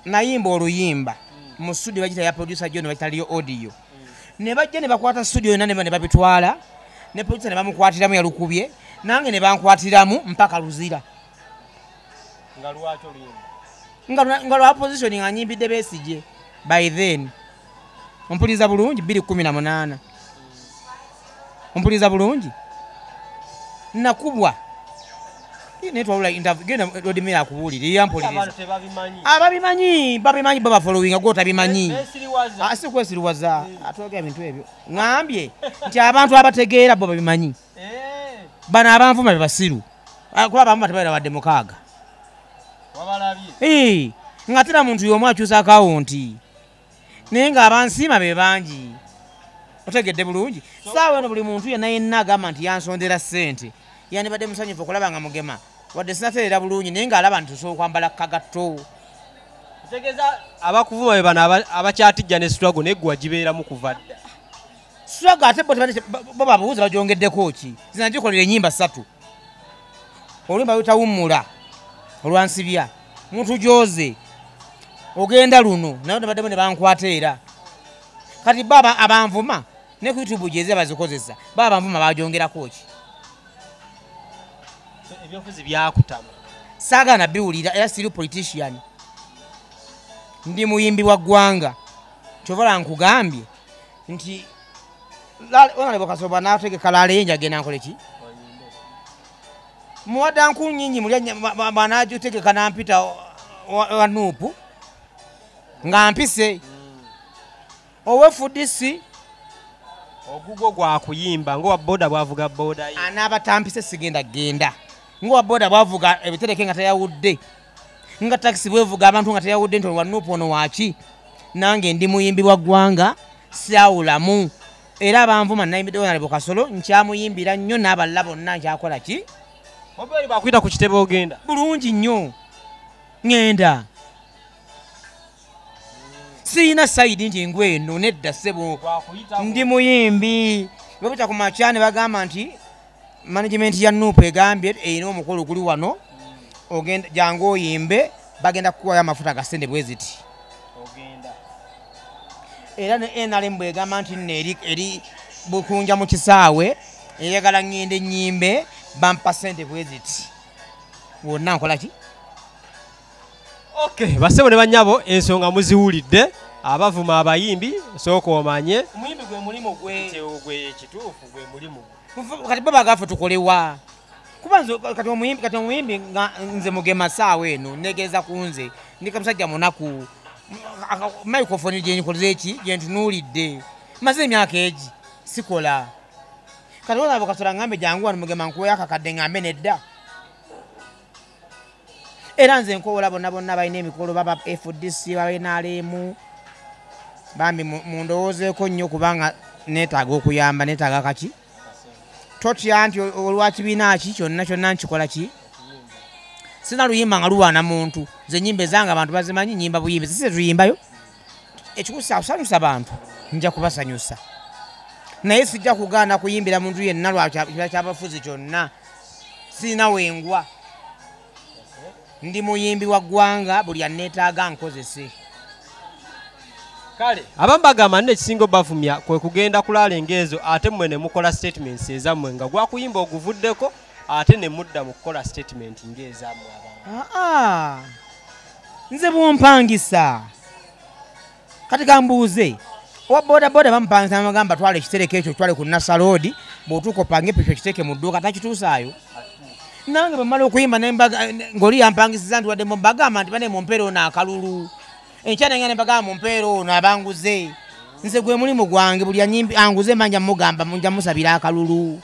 nayimba oluyimba mu studio bagita ya producer John bakitaliyo audio ne bajja ne bakwata studio yonna ne babitwala ne producer ne bamukwatiramu yalukubye nange ne bankwatiramu mpaka luzira nga lwaki oluyimba nga lwa position nga nyimbidde Besigye by then ompuliza bulungi 2018 ompuliza bulungi nakubwa netwalula interview genda odimira akubuulira yampuliza ababimanyi baba following agota bimanyi asi kwesiriwaza atwogera ebintu ebyo ngambye nti abantu abategeera bo babimanyi bano abanvuma bebasiru kuba abavuma tebaera wadde mukaaga nga tera muntu y'omu akyusa akawunti naye ng'abansiima be bangi otegedde bulungi saawa eno buli muntu yenna agamba nti yansondera ssente yandibadde musanyufu okulaba nga Mugema wadde sinatereera bulungi naye ng'alaba nti tusobola okwambala kagatto otegeeza abakuvuma be bano abakyatijja ne struggle naye gwe gibeeramu kuva dda struggle ate bo babuuza bagyongeddeko ki zina gikolera ennyimba 3 oluyimba lutawummula olwansibya muntu gyoze ogenda luno naye nebaddemu ne bankwata era kati baba abanvuma ne ku YouTube gyeze bazikozesa baba abanvuma bagyongerako ki ebyofuzi byakutama saagana biwulira era siri politician ndi muyimbi wa ggwanga kyovala nkugambye nti onalebo kasoba nategeka laala yenjagenda nkole ki muwadda nkunyinyi mulya banajutegeka nampita wa Nuupu nga mpise owefudisi ogugo gwakuyimba ngowa boda bwavuga boda anabatampise sigenda genda ngowa boda bwavuga ebitereke nga tayawudde nga taxi bwevuga abantu nga tayawudde nti wa Nuupu ono waki nange ndi muyimbi wa ggwanga syawulamu era abanvuma nayimbidde Honorable Kasolo nkyamuyimbira nnyo n'abalala bonna nkyakola ki Mobile bakwita ku kitebe ogenda. Bulungi nnyo. Ngenda. Sina side nti ngwe no nedda sebo. Ndi muyimbi. Babuta ku machane bagamba nti management ya Nuupu egambye erina omukolo guli wano. Ogenda jango oyimbe bagenda kuwa ya mafuta gasende bweziti. Ogenda. Era ne NRM egamba nti eri bukunja mu kisaawe eyagala ngende nyimbe bampa sente bweziti. Wonna nkola ki? Okay, basebo ne banyabo ensonga muziwulidde abavuma abayimbi soko omanye omuyimbi gwe mulimo gwe kituufu gwe mulimo kati baba gafu tukolewa kubanzo kati omuyimbi nze Mugema saawa eno negeza kunze ndika musajja munaku microphone je nikoze eki je ntunulidde maze emyaka eji sikola kati wona abakasora ngambe jangu wano Mugema nkuwa yakakadde ngambe nedda era nze nkowola bonna balina emikolo baba FDC babenaalemu bambi mundowoozeeko nnyo kubanga neetaaga okuyamba neetaaga kaki totya nti olwakibiina ki kyonna nkikola ki sina luyimba nga luwaana muntu ze nyimba ezanga abantu bazimanyi nyimba buyimbi sise tuyimbayo ekikusa kusanyusa bantu nja kubasanyusa naye sijja kugaana kuyimbira muntu yenna lwakiba kyabafuzi kyonna sina wengwa ndi muyimbi wa ggwanga buli anneetaaga nkozese kale abamu bagamba nne ekisinga obafumya kwe kugenda kulaala engeezo ate mmwe ne mukola statements ezammwe nga gwakuyimba oguvuddeko ate ne mudda mu kukola statement ng'ezammwe abantu nze bwompangisa kati gambuuze owa bodaboda bampangisa namagamba twala ekitereko ekyo twale ku nasaloodi bw'otuuka opange epikyo ekiteeke mu dduuka takituusaayo nange bwemala okuyimba ng'oli yampangisiza nti wadde mbagamba nti bane mumpeera ono akalulu enkyana ne mbagamba mumpeera ono abanguze nze gwe mulimu gwange buli anguze manja mugamba nja musabira akalulu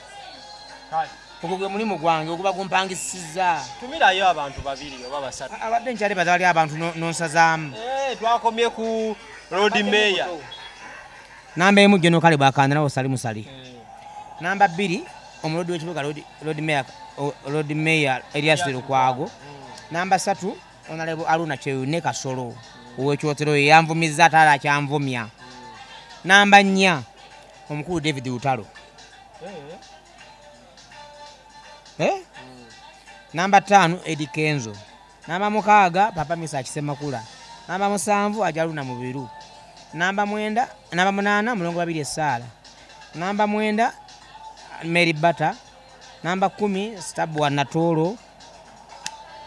ogwo gwe mulimu gwange oguba gumpangisiza tumirayo abantu babiri oba basatu abadde nkyale bazali abantu nonsazaamu twakomye ku road mayor namba emu geno kale bwakandanawo sali musali namba 2 omulodi w'ekibuga road mayor Elias Lukwago namba 3 onalebo Aruna Cheyune Kasolo ow'ekyotero yanvumiza atala kyanvumya namba 4 omukulu David Utalo namba 5 Eddie Kenzo namba 6 Papa Misa Kisemakula namba 7 Ajaluna Mubiru namba 8 Mulongo Babiri Esala namba 9 Mary Bata namba 10 Stabwa Natolo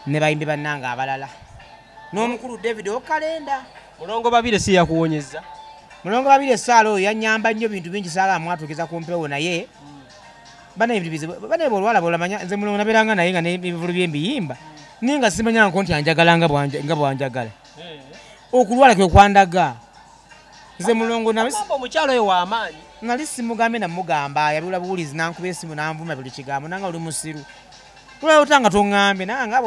ne bayimbi bannanga abalala n'omukulu David Okalenda Mulongo Babiri si yakuwonyeza Mulongo Babiri Esala oyo yanyamba nnyo bintu bingi sala mwatukiza kumpewo naye bana ebibize bana bolwala bolamanya nze mulongo naberanga naye nga n'ebivulu byembiyimba ninga simanya nko nti anjagalanga bwanjagala okulwala kwe kwandaga nze mulongo nabamba omukyalo oyo w'amaanyi nali simugambe namugamba yabula buwulizi nankuba esimu nanvuma buli kigambo nanga oli musiru tulaba otanga toŋŋambe nanga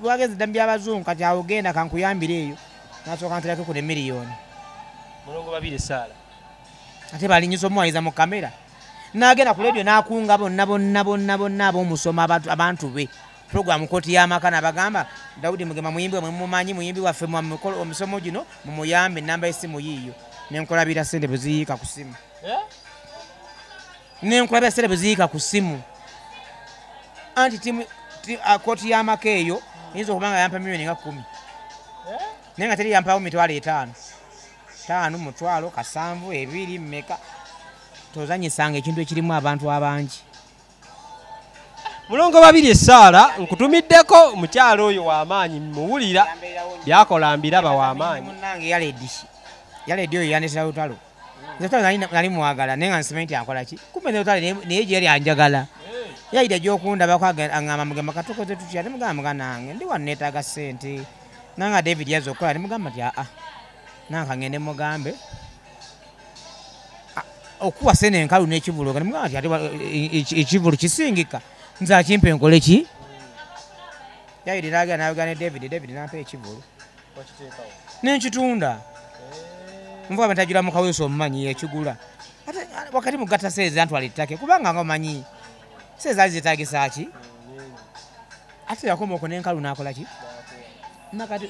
bwagezi ddambi by'abazungu kati awo genda kankuyambire eyo nasooka nterako ku ne miliyoni Mulongo Babiri Esala ate balinyisa omuwaliza mu kamera nagenda ku ledio nakunga bonna ab'omusoma abantu be programu koti y'amaka nabagamba Daudi Mugema muyimbi mwe mumanyi muyimbi waffe mu omusomo gino mumuyambe namba y'essimu yiiyo nenkolabira sente bweziyiika ku simu nenkolabira sente bweziyiika ku simu anti timu koti y'amaka eyo yinza okubanga yampa miliyoni nga 10 naye nga teri yampawo mitwalo 5 mutwalo kasanvu 2 mmeka tozanyisanga ekintu ekirimu abantu abangi Mulongo Babiri Esala nkutumiddeko mukyalo oyo w'amaanyi muwulira byakola mbiraba w'amaanyi munnange yaledi oyo yandesera Lutalo Lutalo nali mwagala naye nga nsimanyi nti ankola ki kumbe ne Lutalo naye gye yali anjagala yayida gy'okundabako aŋŋamba Mugema katukoze tutya temugamba nange ndi wano neetaaga ssente nanga David yazze okukola temugamba nti nanka ŋŋende mugambe okuwa sene enkalu n'ekivulu temugamba nti ate ekivulu kisingika nze akimpe nkole ki yayidi nagenda nabigana ne David nampa ekivulu nenkitunda nvuga bentajula mu kaweeso omumanyi yekigula ate wakati mugatta seeza ntwala ettake kubanga nga omanyi seeza ali zetagisa ki ate yakoma okwo n'enkalu nakola ki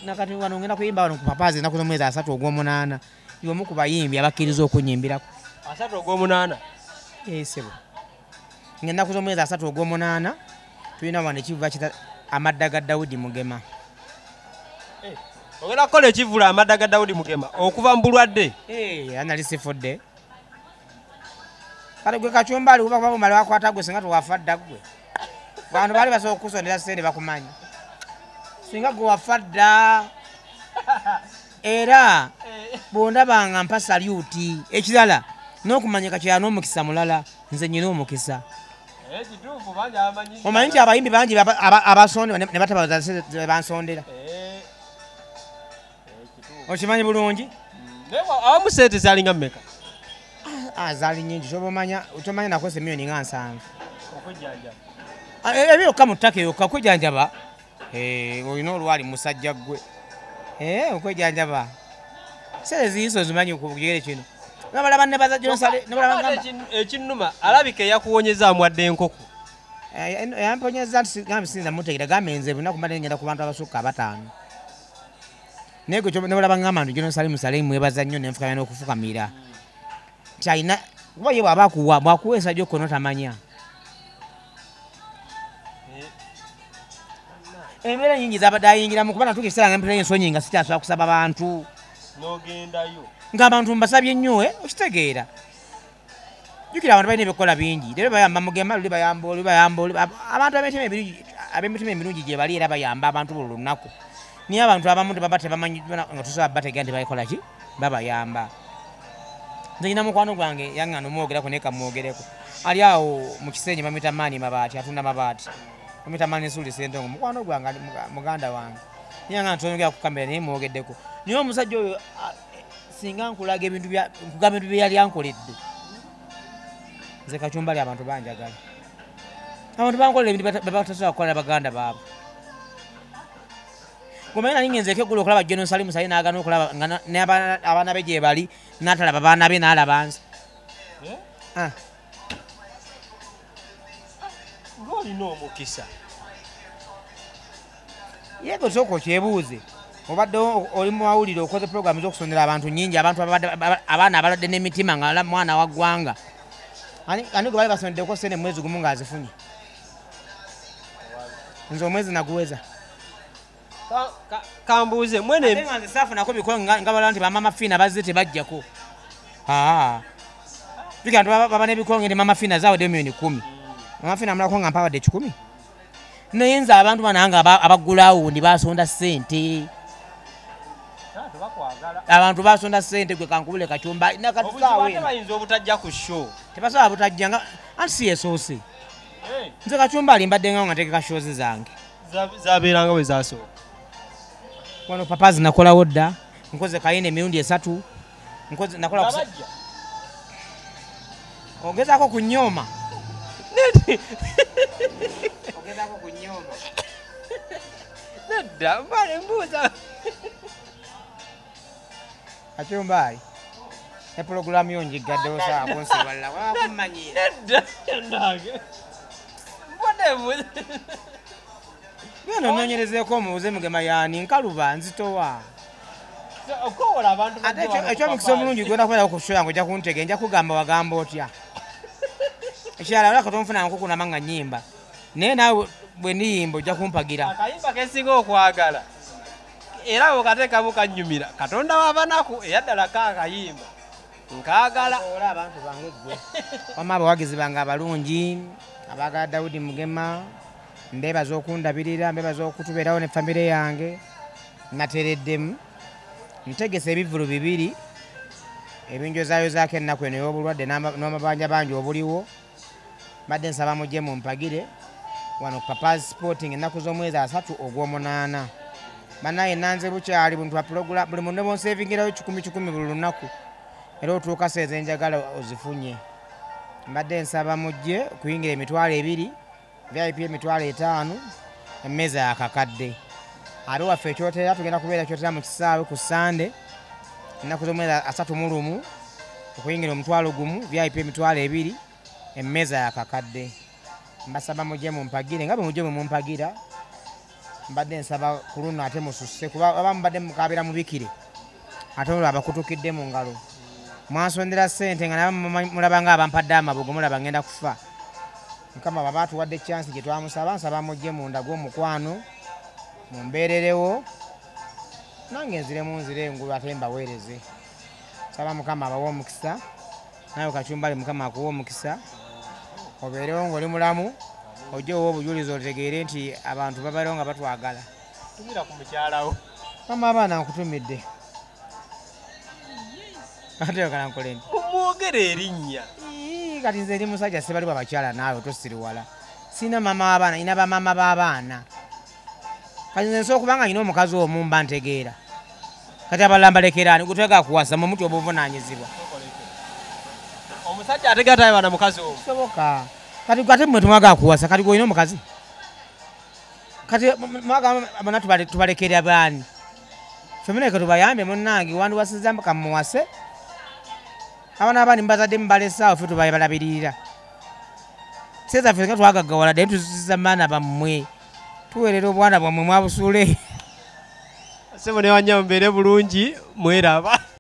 nakati wano ngenda kuyimba wano ku Papazi enaku z'omwezi 3 ogw'omunaana y'omu ku bayimbi abakkiriza okunyimbirako 3 ogw'omunaana sebo ng'ennaku z'omwezi 3 ogw'omunaana tulina wano ekivuba kita amadda ga Daudi Mugema ogenda kukola ekivula amadda ga Daudi Mugema okuva mu bulwadde anali sifudde kale gwe kacumbali kuba kuba mumale wakwata gwe singa tewafadda gwe bantu bali basobola okusondera sente bakumanyi singa gwe wafadda era bwondabanga mpa salyuti ekirala n'okumanyika kyala n'omukisa mulala nze nyina omukisa omanyi nti abayimbi bangi abasonde ne batabaza bansondera okimanyi bulungi awamu sente zalinga mmeka zaali nyingi tomanya nakozesa miliyoni nga 7 ebyokka mu ttaka eyokka okwejanjaba olina olwali musajja gwe okwejanjaba sere ziiso zimanyi ku kigere kino nabalaba ne baza Jonsale ekinnuma alabika eyakuwonyezaamu wadde enkoko yamponyeza sinza mutegeera gamenze bunaku mbadde ngenda ku bantu abasukka abataano naye gwe nabalaba ngamba nti Jonsale Musale mwebaza nnyo nenfukanya n'okufukamira nti alina kuba ye bw'aba akuwa bwakuweesa gyokko notamanya embeera nyingi zabadde ayingiramu kuba natuuka ekiseera nga mpita ensonyi nga sikyasobola kusaba bantu n'ogendayo ng'abantu mbasabye nnyo okitegeera jjukira abantu balina ebikola bingi leero bayamba Mugema luli bayamba abantu ab'emitima emirungi gye bali era bayamba abantu buli lunaku niye abantu abamu tebaba tebamanyi nga tusobola bategeera nti bakola ki babayamba nze nyina mukwano gwange yaŋŋana omwogerako naye kamwogereko ali awo mu Kisenyi bamuyita Maani Mabaati atunda mabaati bamuyita Maani Nsuuli Ssentongo mukwano gwange muganda wange niye nga ntonogera ku kamera naye mwogeddeko niye omusajja oyo singa nkulaga nkugamba ebintu bye yali ankoledde nze Kacumbali abantu banjagala abantu bankolera ebintu bebatasobola kukolera baganda baabwe gomanyi nali ngenzeeko eggulu okulaba Jonsale Musale n'agana okulaba abaana be gye bali n'atalaba baana be n'alaba nze ng'olina omukisa yego sooka okyebuuze obadde oli mu mawulire okoze puroguramu z'okusondera abantu nnyingi abantu abaana abalwadde n'emitima nga mwana wa ggwanga ani gwe bali basondeddeko sente mwezi gumu ng'azifunye nze omwezi naguweza kambuuze mwene nga nze saafunako bikolo nga balaba nti bamama fiina bazze tebajjako bika nti baba n'ebikolo ngende mama fiina zaawedde miliyoni 10 mama fiina amulako nga mpawadde 10 naye nze abantu bananga abaggulaawo ndi basonda ssente abantu basonda ssente gwe kankubule Kacumba bayinza obutajja ku show tebasobola butajja nga anti si yesoose nze Kacumba ali mbadde ngao nga ntegeka shows zange zabeeranga bwe zasooka wano papazi nakolawo dda nkoze kayina emirundi 3 nakola ogezaako kunyooma nedda mbale mbuuza Kacumbali ne puroguramu yo njigaddewo saa kunsibalira wakumanyira nedda mbone bino nonyerezeeko omubuze Mugema yani nkaluba nzitowa okowola abantu ekyomukisa omulungi gwenda kubeerako ku show yange ojja kuntege nja kugamba wagamba otya ekyala olaka tonfunanga kukunama nga nnyimba naye naawe bwe ndiyimba ojja kumpagira akayimba kesinga okwagala era okateekamu kannyumira Katonda w'abanaku eyaddala kaakayimba nkaagala ola abantu bange gwe wama abawagizi bange abalungi abaagala Daudi Mugema mbeebaza okundabirira mbeebaza okutubeerawo ne famire yange natereddemu ntegesa ebivulu 2 ebinjozayozaako ennaku eno ey'obulwadde n'amabanja bangi obuliwo mbadde nsaba mujje mumpagire wano Papa's Sporting ennaku z'omwezi 3 ogw'omunaana banaye nanze bukyali buntu wa puroguramu buli munne bonsevingirayo 10 buli lunaku era otuuka seeze njagala ozifunye mbadde nsaba mujje okuyingira emitwalo 2 VIP emitwalo 5 emmeeza yakakadde ate waffe ekyotera tugenda kubeera kyotera mu kisaawe ku Sande ennaku z'omwezi 31 okuyingira omutwalo gumu VIP emitwalo 2 emmeeza yakakadde mbasaba mujje mumpagire nga bwe mujje bwe mumpagira mbadde nsaba ku luno ate mususse kuba abamu mbadde mukaabira mubikire ate olwo abakutukidde mu ngalo mwansondera ssente nga nabamu mulaba nga abampadde amabugo mulaba ngenda kufa Mukama baba atuwadde chance gye twamusaba nsaba mujje munda gw'omukwano mumbeererewo nange nzire engulu ate mbaweereze saba Mukama abawa omukisa nawe Kacumbali Mukama akuwa omukisa obeerewo ng'oli mulamu ojja owa obujulizi otegeere nti abantu babaerewo nga batwagala tumira ku mukyalawo mama abaana nkutumidde ate yokala nkole nti mumwogere erinnya kati nze ndi musajja sebali babakyala naawe tosiriwala sina mama w'abaana ina bamama b'abaana kati nze nsobola kubanga nyina omukazi omu mba ntegeera kati abalambalekeraani gutega kuwasa mu muti obuvunaanyizibwa omusajja ategera tayabana mukazi omu soboka kati ate mmwe temwagala kuwasa kati gwolina omukazi kati abana tubalekere abaani femeneke tubayambe munnange wandiwasiza kamuwase abana abaani mbazadde mubalesaawo fe tubalabirira seza ffe nga twagagawala dde tuziza maana bammwe tuweerera obwana bwammwe mwabusule sebo ne wanyama mbeere bulungi mweraba